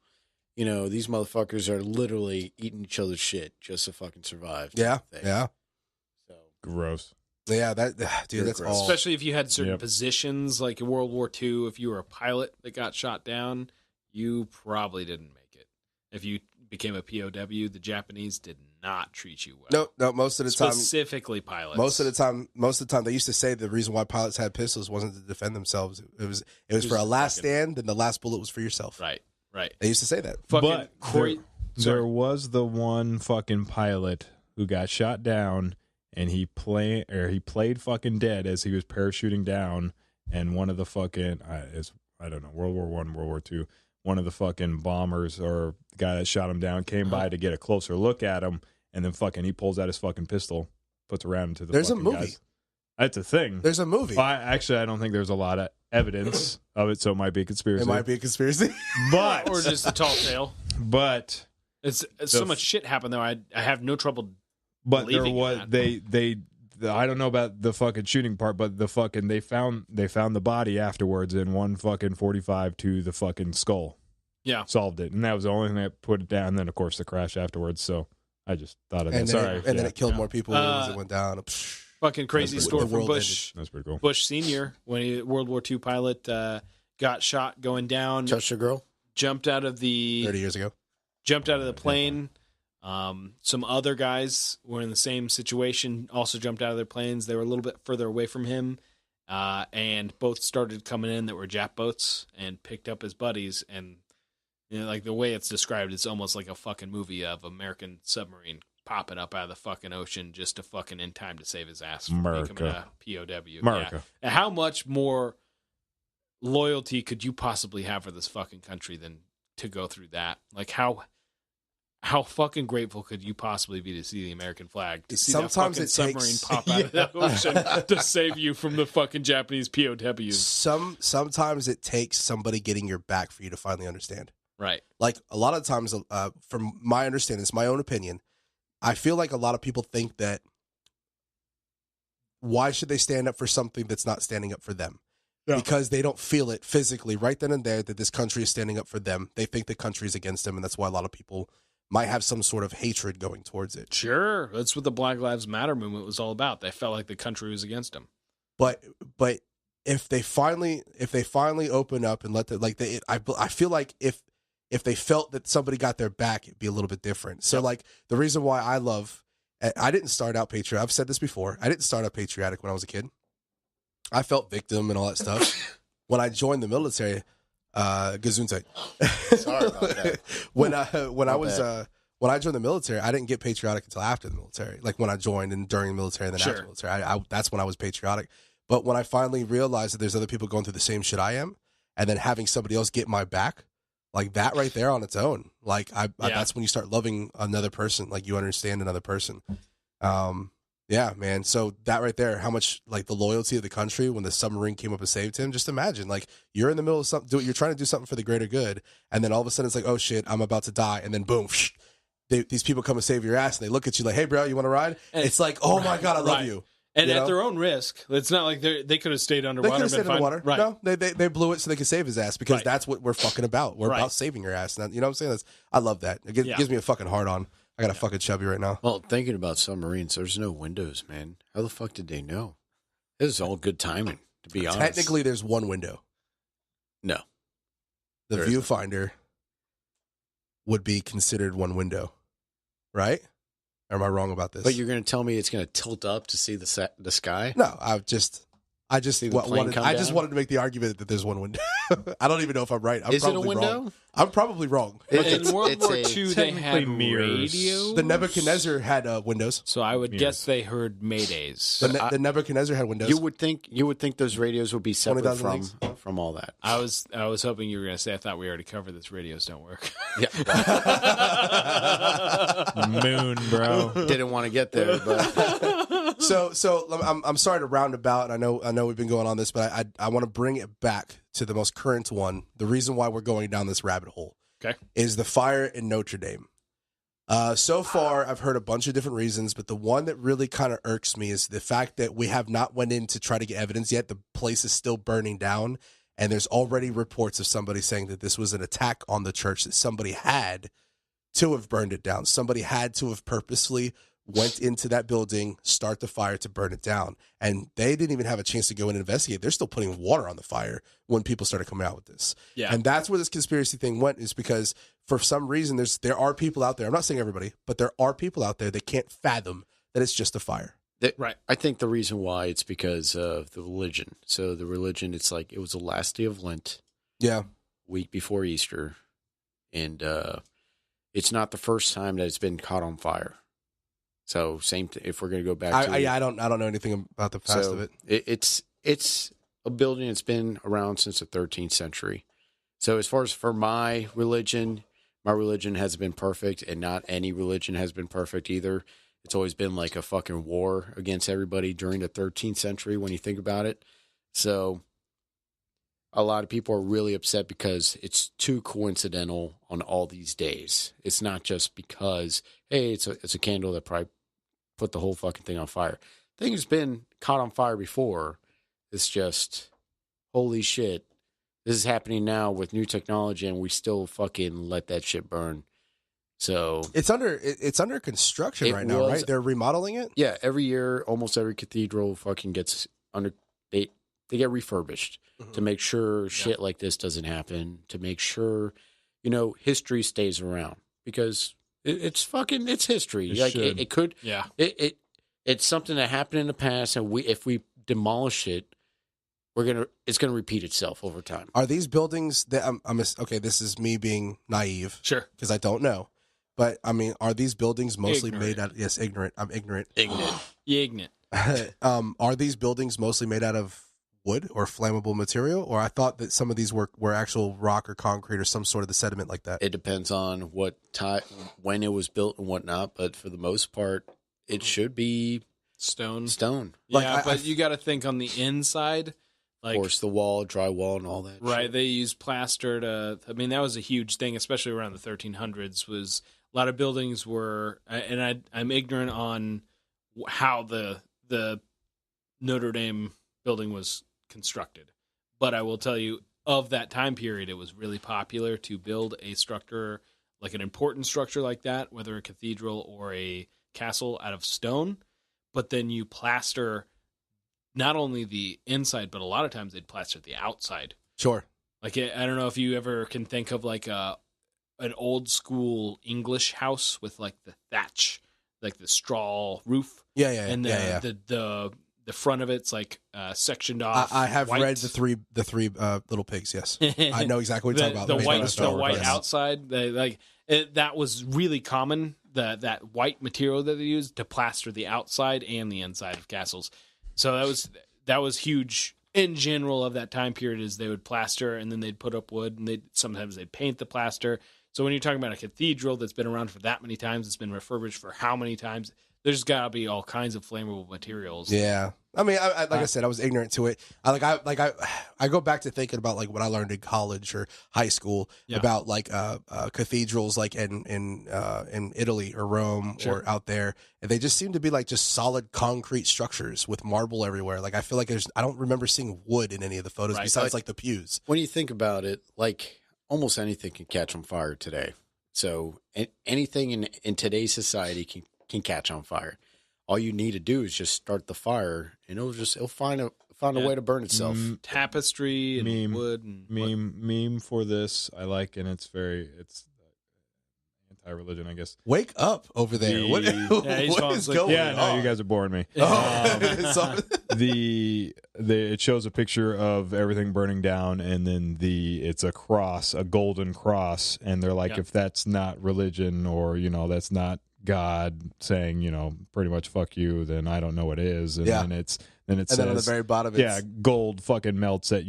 these motherfuckers are literally eating each other's shit just to fucking survive.
Yeah,
So
Gross.
yeah. Dude, that's all.
Especially if you had certain positions, like in World War II, if you were a pilot that got shot down, you probably didn't make it. If you became a POW, the Japanese did not treat you well.
No. Most of the time,
specifically pilots.
Most of the time, they used to say the reason why pilots had pistols wasn't to defend themselves. It was for a last stand, and the last bullet was for yourself.
Right.
They used to say that.
Fucking
But there was the one fucking pilot who got shot down, and he played fucking dead as he was parachuting down, and one of the fucking I don't know, World War I, World War II, one of the fucking bombers or the guy that shot him down came by to get a closer look at him, and then fucking he pulls out his fucking pistol, puts around into the
There's a
fucking
movie.
guys. That's a thing.
There's a movie.
I don't think there's a lot of evidence of it, so it might be a conspiracy.
It might be a conspiracy.
But
or just a tall tale.
But
It's so much shit happened though. I have no trouble.
But there
believing
was
that.
I don't know about the fucking shooting part, but the fucking they found the body afterwards in one fucking 45 to the fucking skull.
Yeah,
solved it, and that was the only thing that put it down. And then of course the crash afterwards. So I just thought of that. Sorry,
and then it killed more people as it went down.
Fucking crazy story from Bush.
That's pretty cool.
Bush Senior, when World War II pilot got shot going down.
Touched a girl.
Jumped out of the
30 years ago.
Jumped out of the plane. Some other guys were in the same situation, also jumped out of their planes. They were a little bit further away from him, and both started coming in that were Jap boats and picked up his buddies. And like the way it's described, it's almost like a fucking movie of American submarine popping up out of the fucking ocean just to fucking in time to save his ass from becoming a POW.
America.
Yeah. How much more loyalty could you possibly have for this fucking country than to go through that. Like how fucking grateful could you possibly be to see the American flag, to see
Sometimes
that fucking
it takes-
submarine pop out of the ocean to save you from the fucking Japanese POWs?
Sometimes it takes somebody getting your back for you to finally understand.
Right.
Like a lot of times, from my understanding, it's my own opinion, I feel like a lot of people think that why should they stand up for something that's not standing up for them? Yeah. Because they don't feel it physically right then and there that this country is standing up for them. They think the country is against them, and that's why a lot of people might have some sort of hatred going towards it.
Sure. That's what the Black Lives Matter movement was all about. They felt like the country was against them.
But if they finally open up and let the I feel like if they felt that somebody got their back, it'd be a little bit different. So like the reason why I didn't start out patriotic. I've said this before. I didn't start out patriotic when I was a kid. I felt victim and all that stuff. When I joined the military, Gesundheit.
Sorry about that.
when I joined the military, I didn't get patriotic until after the military. Like when I joined and during the military and then after the military, that's when I was patriotic. But when I finally realized that there's other people going through the same shit I am, and then having somebody else get my back, like that right there on its own, like that's when you start loving another person. Like you understand another person. Yeah, man. So that right there, how much like the loyalty of the country when the submarine came up and saved him. Just imagine, like you're in the middle of something, you're trying to do something for the greater good, and then all of a sudden it's like, oh shit, I'm about to die, and then boom, these people come and save your ass, and they look at you like, hey, bro, you want to ride? And it's like, oh my god, I love you.
And at their own risk. It's not like they could have stayed underwater.
They could have stayed underwater.
Right.
No, they blew it so they could save his ass because that's what we're fucking about. We're about saving your ass. And you know what I'm saying? I love that. It gives me a fucking heart on. I got a fucking chubby right now.
Well, thinking about submarines, there's no windows, man. How the fuck did they know? This is all good timing, to be honest.
Technically, there's one window.
No.
The viewfinder would be considered one window, right? Or am I wrong about this?
But you're going to tell me it's going to tilt up to see the sky?
No, I just wanted to make the argument that there's one window. I don't even know if I'm right.
Is it a window?
Wrong. I'm probably wrong.
In World War II, they had radios.
The Nebuchadnezzar had windows.
So I would guess they heard maydays.
The Nebuchadnezzar had windows.
You would think those radios would be separate from all that.
I was hoping you were going to say, I thought we already covered this. Radios don't work.
Yeah.
Moon, bro.
Didn't want to get there, but
So I'm sorry to round about. I know we've been going on this, but I want to bring it back to the most current one. The reason why we're going down this rabbit hole, is the fire in Notre Dame. So far, I've heard a bunch of different reasons, but the one that really kind of irks me is the fact that we have not went in to try to get evidence yet. The place is still burning down, and there's already reports of somebody saying that this was an attack on the church, that somebody had to have burned it down. Somebody had to have purposely went into that building, start the fire to burn it down. And they didn't even have a chance to go in and investigate. They're still putting water on the fire when people started coming out with this. Yeah. And that's where this conspiracy thing went, is because for some reason there are people out there, I'm not saying everybody, but there are people out there that can't fathom that it's just a fire.
Right. I think the reason why it's because of the religion. So the religion, it's like it was the last day of Lent.
Yeah.
Week before Easter. And it's not the first time that it's been caught on fire. So same if we're going to go back to
I don't know anything about the past of it.
It's a building that's been around since the 13th century. So as far as for my religion hasn't been perfect, and not any religion has been perfect either. It's always been like a fucking war against everybody during the 13th century when you think about it. So a lot of people are really upset because it's too coincidental on all these days. It's not just because, hey, it's a candle that probably put the whole fucking thing on fire. Thing has been caught on fire before. It's just, holy shit. This is happening now with new technology, and we still fucking let that shit burn. So
it's under construction right now, right? They're remodeling it?
Yeah, every year, almost every cathedral fucking gets they get refurbished to make sure shit like this doesn't happen, to make sure, history stays around, because it's history. It could, it's something that happened in the past, and if we demolish it, it's gonna repeat itself over time.
Are these buildings that okay? This is me being naive,
sure,
because I don't know, but I mean, are these buildings mostly made out? Yes, ignorant. I'm ignorant.
Ignorant.
Are these buildings mostly made out of wood or flammable material, or I thought that some of these were actual rock or concrete or some sort of the sediment like that.
It depends on what time, when it was built and whatnot, but for the most part, it should be
Stone.
Like,
But you got to think on the inside.
Of course, the wall, drywall, and all that.
Right,
shit.
they used plaster to. I mean, that was a huge thing, especially around the 1300s. Was a lot of buildings were, and I'm ignorant on how the Notre Dame building was constructed, but I will tell you, of that time period, it was really popular to build a structure, like an important structure like that, whether a cathedral or a castle, out of stone. But then you plaster not only the inside, but a lot of times they'd plaster the outside.
Sure.
Like, I don't know if you ever can think of like an old school English house with like the thatch, like the straw roof.
Yeah.
And the front of it's like sectioned off.
I have
white.
read the three Little Pigs. Yes, I know exactly what you're talking about.
The white
Yes.
outside. That was really common. That white material that they used to plaster the outside and the inside of castles. So that was huge in general of that time period. Is they would plaster and then they'd put up wood, and sometimes they'd paint the plaster. So when you're talking about a cathedral that's been around for that many times, it's been refurbished for how many times, there's got to be all kinds of flammable materials.
Yeah. I mean, like I said, I was ignorant to it. I go back to thinking about like what I learned in college or high school about like cathedrals, like in Italy or Rome or out there, and they just seem to be like just solid concrete structures with marble everywhere. Like I feel like I don't remember seeing wood in any of the photos besides like the pews.
When you think about it, like almost anything can catch on fire today. So anything in today's society can catch on fire. All you need to do is just start the fire, and it'll find a way to burn itself.
Tapestry and wood and
meme for this I like, and it's anti-religion, I guess.
Wake up over there! What is going on?
Yeah, no, you guys are boring me. It shows a picture of everything burning down, and then it's a cross, a golden cross, and they're like, if that's not religion, or that's not God saying, pretty much fuck you, then I don't know what is. And then it says,
then on the very bottom,
gold fucking melts at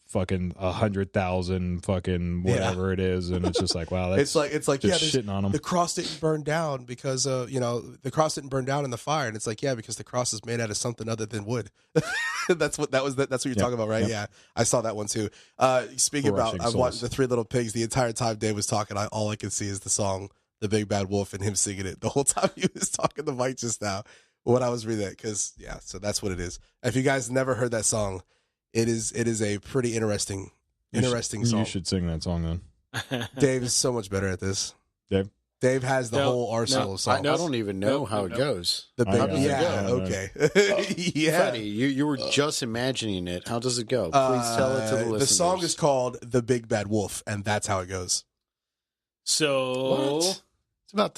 fucking 100,000 fucking whatever it is, and it's just like, wow, that's
it's like
just shitting on them.
The cross didn't burn down because the cross didn't burn down in the fire, and it's like, because the cross is made out of something other than wood. That's what you're talking about, right? Yeah, I saw that one too. Speaking about, I watched the Three Little Pigs the entire time Dave was talking. All I could see is the song The Big Bad Wolf and him singing it the whole time he was talking to Mike just now when I was reading that, because so that's what it is. If you guys never heard that song, it is a pretty interesting song.
You should sing that song then.
Dave is so much better at this. Dave has the whole arsenal of songs.
I don't even know how it goes.
The big,
okay. Freddie, you were just imagining it. How does it go? Please tell it to the listeners.
The song is called The Big Bad Wolf, and that's how it goes.
So
what? It's about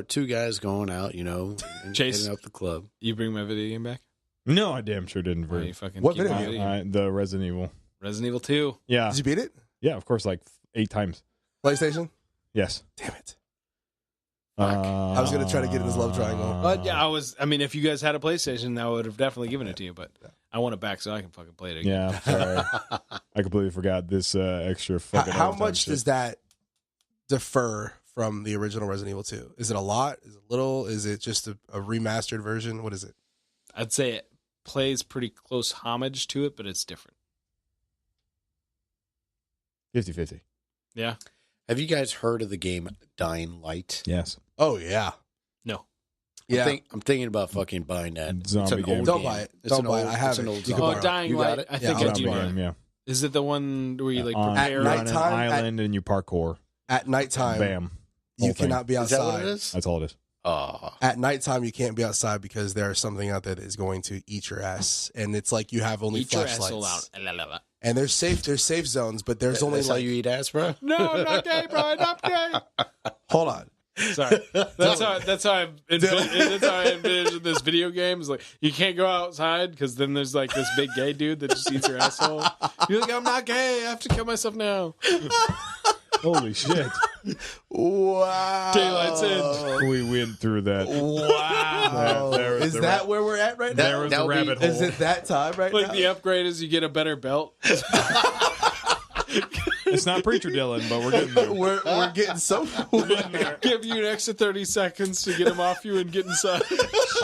two guys going out, and
Chase,
hitting up the club.
You bring my video game back?
No, I damn sure didn't.
What video game?
The Resident Evil.
Resident Evil 2.
Yeah.
Did you beat it?
Yeah, of course, like 8 times.
PlayStation?
Yes.
Damn it. I was going to try to get in this love triangle.
But if you guys had a PlayStation, I would have definitely given it to you, but I want it back so I can fucking play it again.
Yeah, sorry. I completely forgot this extra fucking
How much does that differ from the original Resident Evil 2? Is it a lot? Is it little? Is it just a remastered version? What is it?
I'd say it plays pretty close homage to it, but it's different.
50-50.
Yeah.
Have you guys heard of the game Dying Light?
Yes.
Oh, yeah.
No.
I'm thinking about fucking buying that.
Zombie game.
Don't buy it. Don't buy it. I have it.
Dying Light. I think I do know.
Yeah.
Is it the one where you
At
prepare
on an
nighttime,
island and you parkour?
At nighttime,
Bam.
you cannot be outside.
Is that what it is?
That's all it is.
At nighttime, you can't be outside because there's something out there that is going to eat your ass, and it's like you have only flashlights. And there's safe zones, but there's only
That's how you eat ass, bro?
No, I'm not gay, bro. I'm not gay.
Hold on.
Sorry. That's how I envisioned this video game. Is like you can't go outside because then there's like this big gay dude that just eats your asshole. You're like, I'm not gay. I have to kill myself now.
Holy shit.
Wow.
Daylight's in.
We went through that.
Wow.
There was
Is
the
that where we're at right now?
There was the rabbit hole.
Is it that time right
Like
now?
the upgrade is you get a better belt.
It's not Preacher Dylan, but we're getting there.
We're getting so
Give you an extra 30 seconds to get him off you and get inside.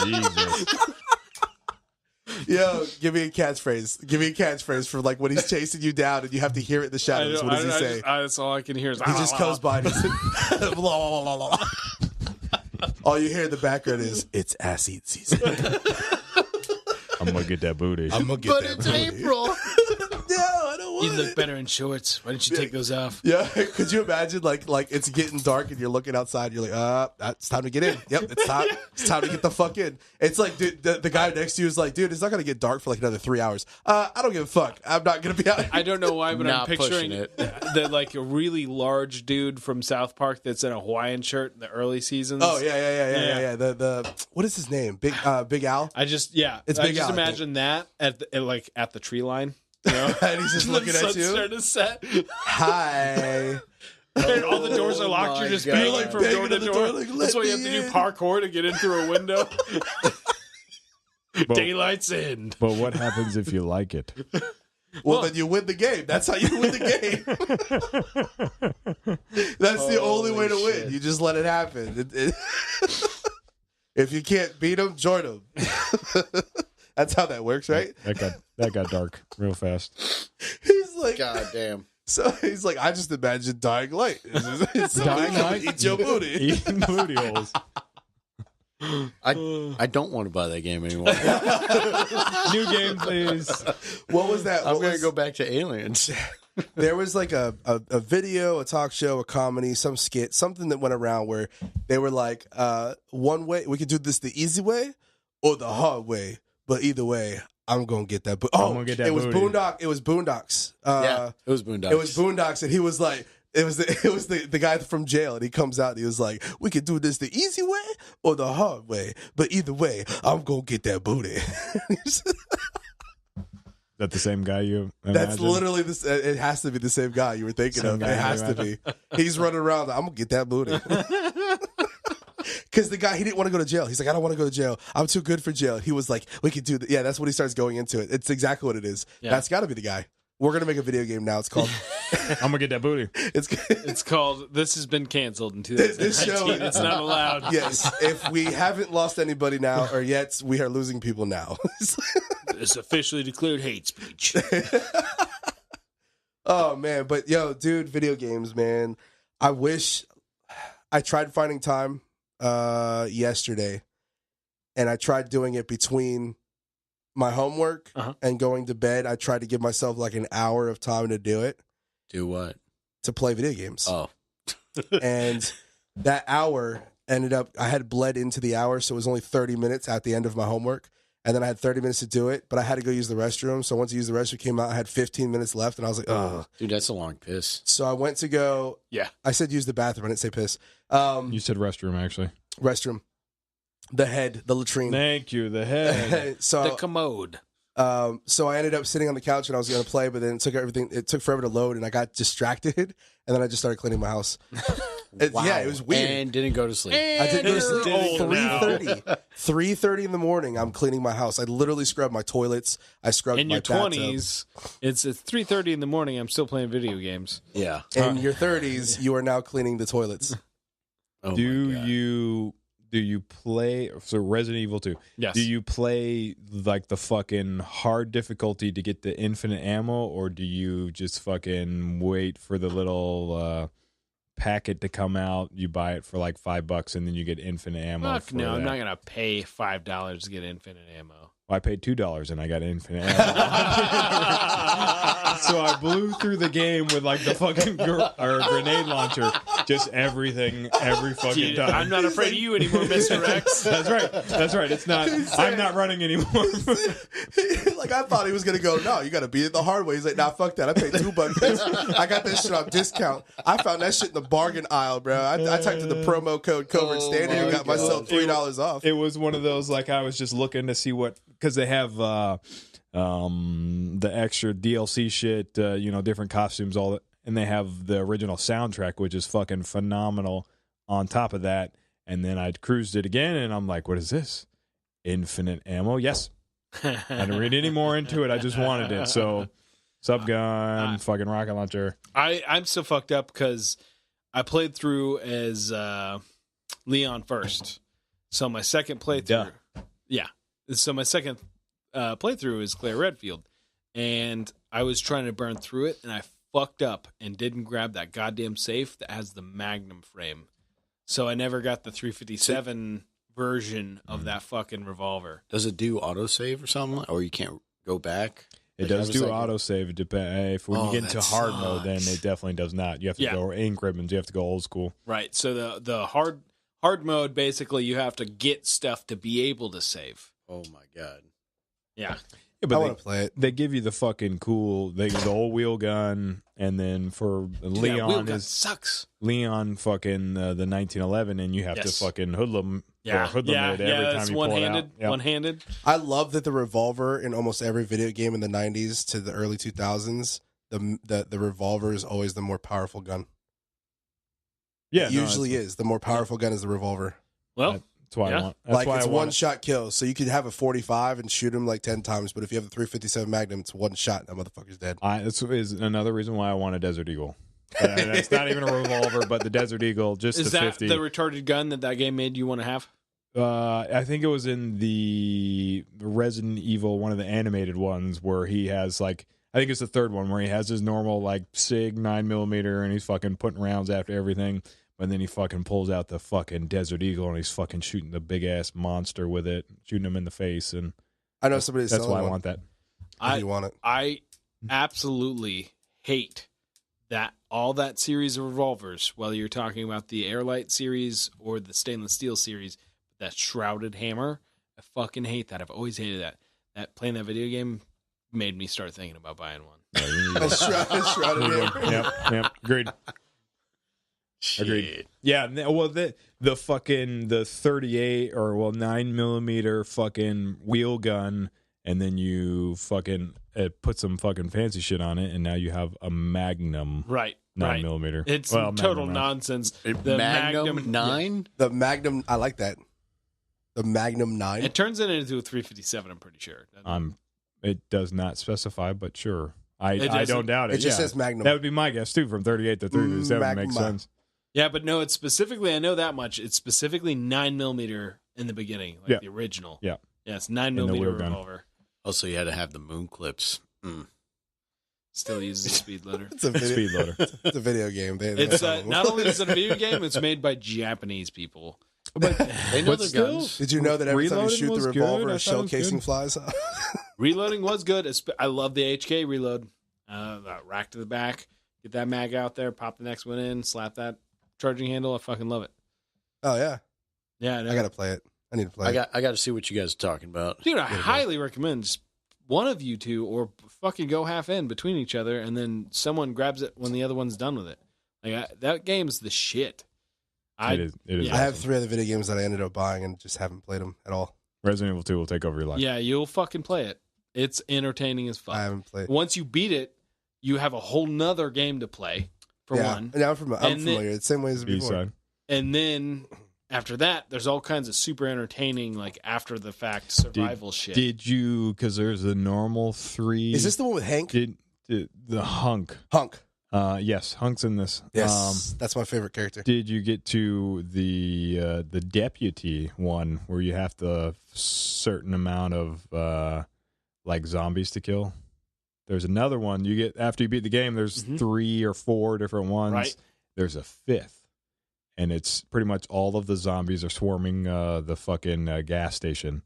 Jesus.
Yo, give me a catchphrase. Give me a catchphrase for like when he's chasing you down and you have to hear it in the shadows. What does he say?
That's all I can hear. Is,
He just comes by and he's blah, blah, blah, blah. All you hear in the background is, it's ass eat season.
I'm going to get that booty.
I'm going to get that booty.
April.
No, I don't want
You look
it.
better in shorts. Why didn't you take those off?
Yeah, could you imagine like it's getting dark and you're looking outside, you're like, it's time to get in. Yep, it's time to get the fuck in. It's like, dude, the guy next to you is like, dude, it's not gonna get dark for like another 3 hours. I don't give a fuck. I'm not gonna be out here.
I don't know why, but I'm
Not
picturing
pushing it.
the like a really large dude from South Park that's in a Hawaiian shirt in the early seasons.
Oh yeah. The what is his name? Big Al.
I just
It's
I
Big
just
Al, I
imagine that at the tree line. You know?
And he's just looking at you.
Starting to set.
Hi.
And all the doors are locked.
my
You're just
God.
banging from
Banging
door to
on the
door.
door, like,
That's
let
why you have
me
to do
in.
parkour to get in through a window.
But,
Daylight's in.
but what happens if you like it?
Well, then you win the game. That's how you win the game. That's the only way to win. You just let it happen. If you can't beat them, join them. That's how that works, right?
That got dark real fast.
He's like,
God damn.
so he's like, I just imagine dying light. It's
Dying light?
Eat your booty.
Eating booty holes.
I don't want to buy that game anymore.
New game, please.
What was that?
I'm
What
going to
was-
go back to Aliens.
There was like a video, a talk show, a comedy, some skit, something that went around where they were like, one way, we could do this the easy way or the hard way. But either way, I'm gonna get that.
I'm gonna get that
it was
booty.
It was Boondocks.
Yeah, it was Boondocks.
It was Boondocks, and he was like, it was the guy from jail, and he comes out and he was like, we could do this the easy way or the hard way. But either way, I'm gonna get that booty.
Is that the same guy you imagine?
That's literally this. It has to be the same guy you were thinking
Same
of.
guy
It has
you
to be. He's running around. I'm gonna get that booty. Because the guy, he didn't want to go to jail. He's like, I don't want to go to jail. I'm too good for jail. He was like, we could do that. Yeah, that's when he starts going into it. It's exactly what it is.
Yeah.
That's got to be the guy. We're gonna make a video game now. It's called.
I'm gonna get that booty.
It's called This Has Been Canceled in
This show-
2019. It's not allowed.
Yes. If we haven't lost anybody now, or yet, we are losing people now.
It's officially declared hate speech.
Oh man, but yo, dude, video games, man. I wish I tried finding time yesterday, and I tried doing it between my homework and going to bed. I tried to give myself like an hour of time to do it,
Do what?
to play video games.
Oh.
And that hour ended up, I had bled into the hour, so it was only 30 minutes at the end of my homework. And then I had 30 minutes to do it, but I had to go use the restroom. So once I used the restroom, came out, I had 15 minutes left, and I was like, ugh.
Dude, that's a long piss.
So I went to go.
Yeah.
I said use the bathroom. I didn't say piss.
You said restroom, actually.
Restroom. The head, the latrine.
Thank you. The head.
The
so,
commode.
so I ended up sitting on the couch and I was going to play, but then it took forever to load, and I got distracted, and then I just started cleaning my house. Yeah, it was weird.
And didn't go to sleep.
I didn't go to sleep
You're
till
old now.
3:30 in the morning. I'm cleaning my house. I literally scrubbed my toilets. I scrubbed
In
my
your
bathtub.
20s, it's 3:30 in the morning. I'm still playing video games.
Yeah.
In your 30s, you are now cleaning the toilets.
Oh
do
my God.
you play so Resident Evil 2?
Yes.
Do you play like the fucking hard difficulty to get the infinite ammo, or do you just fucking wait for the little packet to come out? You buy it for like $5 and then you get infinite ammo.
Fuck
for
no, I'm
that.
not going to pay $5 to get infinite ammo.
Well, I paid $2 and I got infinite ammo. So I blew through the game with like the fucking grenade launcher, just everything, every fucking
Dude,
time.
I'm not afraid of you anymore, Mr. X.
That's right. That's right. It's not. I'm not running anymore.
Like, I thought he was gonna go, no, you gotta beat it the hard way. He's like, nah, fuck that. I paid $2. I got that shit on discount. I found that shit in the bargain aisle, bro. I typed in the promo code Covert Standing and got myself $3 off.
It was one of those like I was just looking to see what, because they have the extra DLC shit, different costumes, all that. and they have the original soundtrack, which is fucking phenomenal on top of that. And then I cruised it again, and I'm like, what is this? Infinite ammo? Yes. I didn't read any more into it. I just wanted it. So, subgun, fucking rocket launcher.
I'm so fucked up because I played through as Leon first. So my second playthrough, So my second playthrough is Claire Redfield, and I was trying to burn through it, and I fucked up and didn't grab that goddamn safe that has the Magnum frame. So I never got the 357 version of that fucking revolver.
Does it do autosave or something? Or you can't go back?
It does do autosave. If when you get into hard
sucks.
mode, then it definitely does not. You have to go ink ribbons. You have to go old school.
Right. So the hard mode, basically, you have to get stuff to be able to save.
Oh, my God.
Yeah.
Yeah, but
I want to play it.
They give you the fucking cool. They give the old wheel gun, and then for Leon
wheel gun
is
sucks.
Leon fucking the 1911, and you have to fucking hoodlum.
Yeah,
hoodlum it every time
it's
you pull it out. Yep.
One-handed.
I love that the revolver in almost every video game in the 90s to the early 2000s, the revolver is always the more powerful gun.
Yeah,
It usually is. The more powerful gun is the revolver.
Well,
that's why I want. That's
Like
why
it's
I want
one-shot kill. So you could have a 45 and shoot him like 10 times, but if you have the 357 Magnum, it's one shot and that motherfucker's dead.
This is another reason why I want a Desert Eagle. It's not even a revolver, but the Desert Eagle, just
is
the
that
50.
the retarded gun that game made you want to have?
I think it was in the Resident Evil, one of the animated ones, where he has like, I think it's the third one, where he has his normal like SIG 9mm and he's fucking putting rounds after everything. And then he fucking pulls out the fucking Desert Eagle and he's fucking shooting the big ass monster with it, shooting him in the face. And
I know somebody's
that's
selling
why I
one.
want that.
If you want it.
I absolutely hate that all that series of revolvers, whether you're talking about the Airlight series or the stainless steel series, that shrouded hammer, I fucking hate that. I've always hated that. That playing that video game made me start thinking about buying one.
Yeah, you need
A shrouded hammer.
Yep. Agreed. Agreed. Yeah. Well, the fucking the 38 or 9mm fucking wheel gun, and then you fucking put some fucking fancy shit on it, and now you have a Magnum.
Right.
9mm.
It's
Well,
total
Magnum,
nonsense.
The Magnum 9?
The Magnum, I like that. The Magnum 9.
It turns it into a 357, I'm pretty sure.
It does not specify, but sure. I
doesn't-
don't doubt it.
It just
yeah.
says Magnum.
That would be my guess too. From 38 to 37 makes
Magma.
sense.
Yeah, but no, it's specifically, I know that much. It's specifically 9mm in the beginning, like the original.
Yeah.
Yeah, it's
the
9mm
wheel gun.
revolver.
Also, you had to have the moon clips.
Still uses a speed loader.
It's a video,
Speed loader.
it's a video game.
It's not only is it a video game, it's made by Japanese people.
But
They know
but
their
still,
guns.
Did you know that every time you
Reloading
shoot
was
the
good.
revolver,
I
a
thought
shell
it was good.
casing flies?
Reloading was good. I love the HK reload. That rack to the back. Get that mag out there, pop the next one in, slap that charging handle. I fucking love it.
Oh, yeah.
Yeah,
I got to play it. I need to play it.
I got to see what you guys are talking about.
Dude, I highly recommend just one of you two or fucking go half in between each other and then someone grabs it when the other one's done with it. Like that game's the shit.
it is.
yeah.
I have 3 other video games that I ended up buying and just haven't played them at all.
Resident Evil 2 will take over your life.
Yeah, you'll fucking play it. It's entertaining as fuck.
I haven't played.
Once you beat it, you have a whole nother game to play, for one.
Yeah, I'm
And
familiar. It's the same way as before.
B-side.
And then after that, there's all kinds of super entertaining, like after the fact survival shit.
Did you? Because there's the normal 3.
Is this the one with Hank?
Did the Hunk?
Hunk.
Yes, Hunk's in this.
Yes, that's my favorite character.
Did you get to the deputy one where you have the certain amount of like zombies to kill? There's another one you get after you beat the game. There's 3 or 4 different ones.
Right.
There's a 5th, and it's pretty much all of the zombies are swarming the fucking gas station,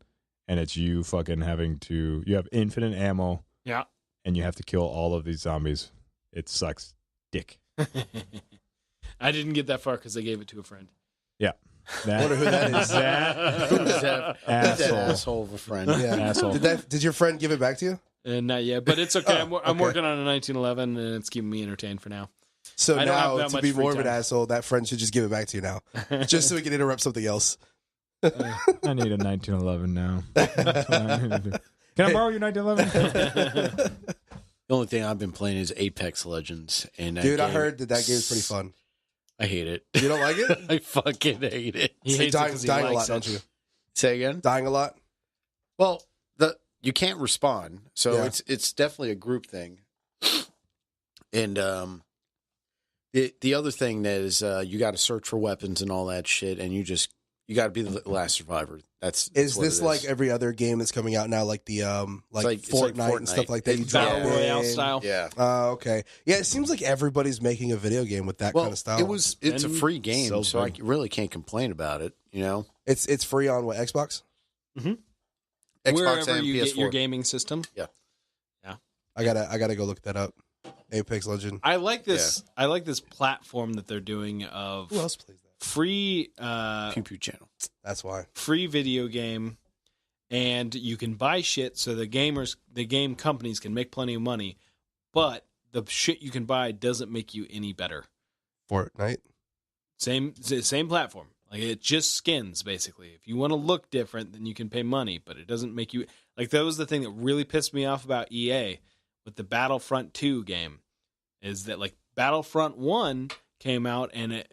and it's you fucking having to. You have infinite ammo.
Yeah.
And you have to kill all of these zombies. It sucks dick.
I didn't get that far because I gave it to a friend.
Yeah.
I wonder who that is.
Who's that
Asshole.
asshole of a friend?
Yeah.
Asshole.
Did your friend give it back to you?
Not yet, but it's okay.
Oh,
I'm
okay.
working on a 1911, and it's keeping me entertained for now.
So
I don't have
now,
that
to
much
be
free
more of an
time.
asshole, that friend should just give it back to you now, just so we can interrupt something else.
I need a 1911 now. That's what I need to do. Can I borrow your 1911?
The only thing I've been playing is Apex Legends, and
Dude, I heard that game's pretty fun.
I hate it.
You don't like it?
I fucking hate it.
He hates it 'cause he
dying a
likes
lot,
it.
don't you?
Say again?
Dying a lot?
Well, you can't respawn, so
Yeah.
it's definitely a group thing. And the other thing that is you got to search for weapons and all that shit, and you got to be the last survivor.
Is
what
this
it
like every other game that's coming out now, like the
it's
Fortnite,
like
and stuff like that? You
It's
drop
Battle
Yeah.
Royale
in.
style.
Yeah.
Okay. Yeah, it seems like everybody's making a video game with that
Well,
kind of style.
it's a
And
free game,
so
so I
big.
really can't complain about it. You know,
It's free on what, Xbox?
Xbox
Wherever
and
you
PS4.
get your gaming system.
I gotta go look that up. Apex Legend.
I like this. I like this platform that they're doing of
Who else plays that?
free
Pew Pew channel.
That's why.
free video game, and you can buy shit so the game companies can make plenty of money, but the shit you can buy doesn't make you any better.
Fortnite.
Same platform. Like, it just skins, basically. If you want to look different, then you can pay money, but it doesn't make you... Like, that was the thing that really pissed me off about EA with the Battlefront 2 game, is that, like, Battlefront 1 came out, and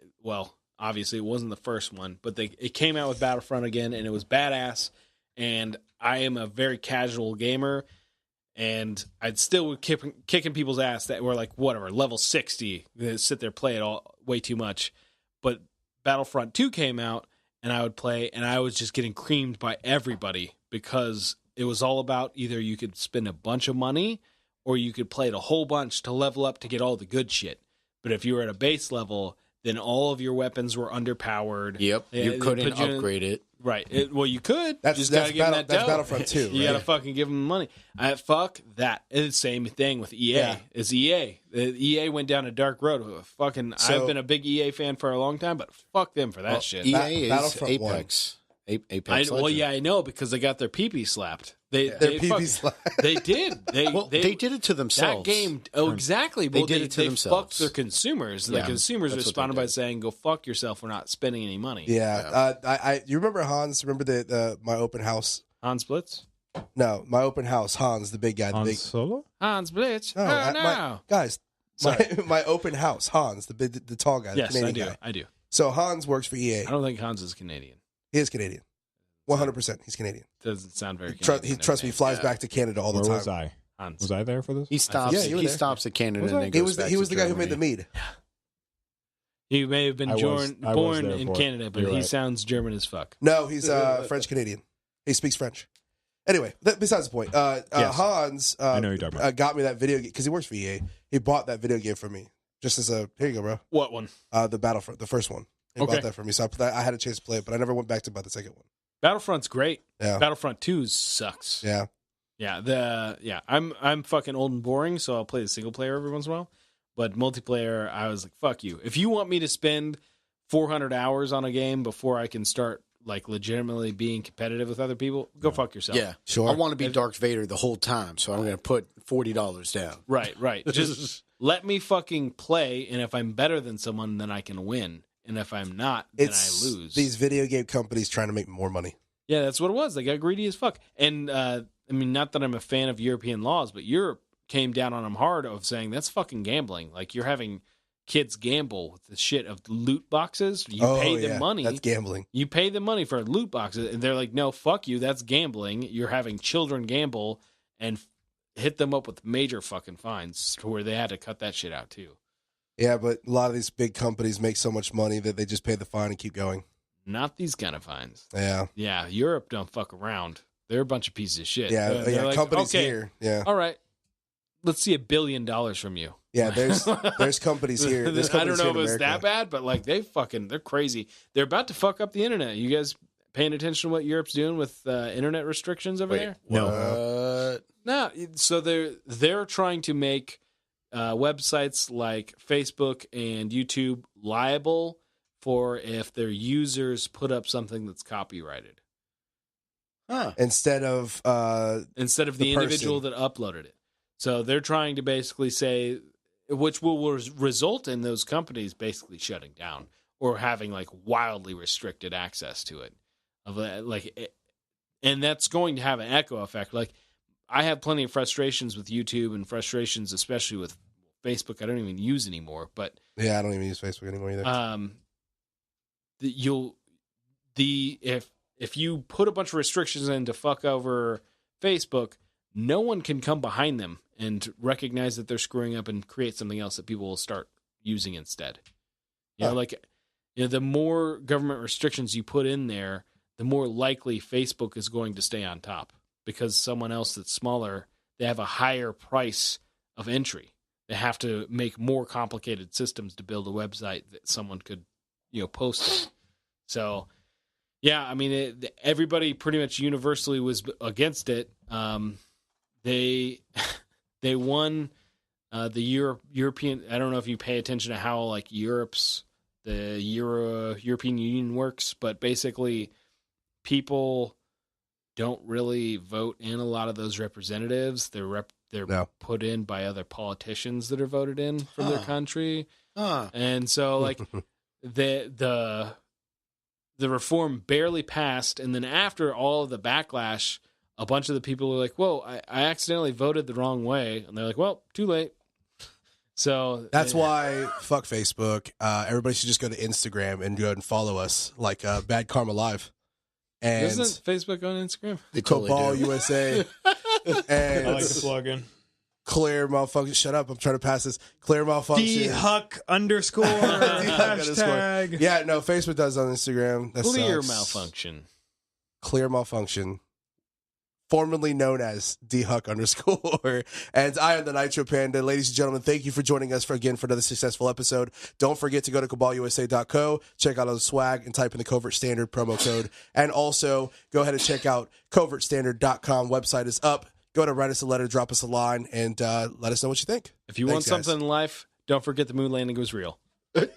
obviously it wasn't the first one, but it came out with Battlefront again, and it was badass, and I am a very casual gamer, and I'd still kicking people's ass that were, like, whatever, level 60, they sit there, play it all way too much, but Battlefront 2 came out, and I would play, and I was just getting creamed by everybody because it was all about either you could spend a bunch of money or you could play it a whole bunch to level up to get all the good shit. But if you were at a base level, then all of your weapons were underpowered.
Yep, you
They
couldn't
put you in-
upgrade it.
Right. Well, you could.
That's
You just gotta give them that dough.
Battlefront 2.
You
right?
gotta fucking give them money. Fuck that. It's the same thing with EA.
Yeah.
It's EA. EA went down a dark road. Fucking,
So-
I've been a big EA fan for a long time, but fuck them for that shit.
EA is
Battlefront 1.
Apex. Apex.
Well,
Legends.
yeah, I know because they got their pee-pee slapped.
Their
They
PP
fucking-
slapped.
They did.
They did it to themselves.
That game. Oh, exactly.
They
Well,
did it to themselves.
fucked their consumers. The
Yeah,
consumers
that's what
responded
they
by
did.
saying, "Go fuck yourself. We're not spending any money."
Yeah. You remember Hans? Remember my open house?
Hans Blitz.
No, my open house. Hans, the big guy. The
On
big
Solo?
Hans Blitz.
No,
Oh,
my-
no.
guys. My open house. Hans, the tall guy, the
Yes,
Canadian
I do.
guy.
I do.
So Hans works for EA.
I don't think Hans is Canadian.
He is Canadian. 100%. He's Canadian.
Doesn't sound very.
He
Canadian.
trust me. He flies back to Canada all the
Where
time.
was I?
Hans.
Was I there for this?
He stops.
Yeah, you were
he
there.
stops at Canada
Was
and
I?
then
He
goes
was
back
he was
to
the guy who made the
Germany.
mead.
He may have been
I was
born
there
in
for it.
Canada, but
You're
he
right.
sounds German as fuck.
No, he's French Canadian. He speaks French. Anyway, besides the point,
Yes.
Hans
I know who you're talking about.
got me that video game because he works for EA. He bought that video game for me just as a here you go, bro.
What one?
The Battlefront, the first one. He
Okay.
bought that for me, so I had a chance to play it, but I never went back to buy the second one.
Battlefront's great.
Yeah,
Battlefront 2 sucks.
yeah.
I'm fucking old and boring, so I'll play the single player every once in a while. But multiplayer, I was like, fuck you. If you want me to spend 400 hours on a game before I can start like legitimately being competitive with other people, go fuck yourself.
Yeah,
Sure.
I want to be Darth Vader the whole time, so I'm going to put $40 down.
Right. Just let me fucking play, and if I'm better than someone, then I can win. And if I'm not, then
It's
I lose.
these video game companies trying to make more money.
Yeah, that's what it was. They got greedy as fuck. And I mean, not that I'm a fan of European laws, but Europe came down on them hard of saying that's fucking gambling. Like, you're having kids gamble with the shit of loot boxes. You pay them money.
That's gambling.
You pay them money for loot boxes, and they're like, no, fuck you. That's gambling. You're having children gamble and hit them up with major fucking fines to where they had to cut that shit out too.
Yeah, but a lot of these big companies make so much money that they just pay the fine and keep going.
Not these kind of fines.
Yeah,
Yeah, Europe don't fuck around. They're a bunch of pieces of shit.
yeah,
They're like,
companies
okay,
here. Yeah,
all right, let's see $1 billion from you.
yeah. There's companies here. There's
I
companies
don't know if
here in
it's that
America.
bad, but like they're crazy. They're about to fuck up the internet. You guys paying attention to what Europe's doing with internet restrictions over there?
No.
No, so they're trying to make websites like Facebook and YouTube liable for if their users put up something that's copyrighted
Huh.
Instead of
instead of
The
the individual that uploaded it. So they're trying to basically say, which will result in those companies basically shutting down or having like wildly restricted access to it. And that's going to have an echo effect. Like, I have plenty of frustrations with YouTube and frustrations, especially with Facebook. I don't even use anymore, but
Yeah, I don't even use Facebook anymore either.
If you put a bunch of restrictions in to fuck over Facebook, no one can come behind them and recognize that they're screwing up and create something else that people will start using instead. The more government restrictions you put in there, the more likely Facebook is going to stay on top, because someone else that's smaller, they have a higher price of entry. They have to make more complicated systems to build a website that someone could, post on. So, yeah, I mean, everybody pretty much universally was against it. They won the European. I don't know if you pay attention to how like the European Union works, but basically, people don't really vote in a lot of those representatives. They're put in by other politicians that are voted in from their country, and so like the reform barely passed, and then after all of the backlash, a bunch of the people are like, "Whoa, I accidentally voted the wrong way," and they're like, "Well, too late." So
that's why fuck Facebook. Everybody should just go to Instagram and go ahead and follow us, like Bad Karma Live. And
isn't Facebook on Instagram?
They totally
Football
do.
USA. And
I like the plug-in.
Clear malfunction. Shut up! I'm trying to pass this. Clear malfunction.
DHuck underscore hashtag.
Yeah, no, Facebook does on Instagram. That
Clear
sucks.
malfunction.
Clear malfunction. Formerly known as DHuck underscore. And I am the Nitro Panda. Ladies and gentlemen, thank you for joining us for another successful episode. Don't forget to go to cabalusa.co, check out all the swag, and type in the Covert Standard promo code. And also, go ahead and check out covertstandard.com. Website is up. Go to write us a letter, drop us a line, and let us know what you think.
If you want something in life, don't forget the moon landing was real.
What?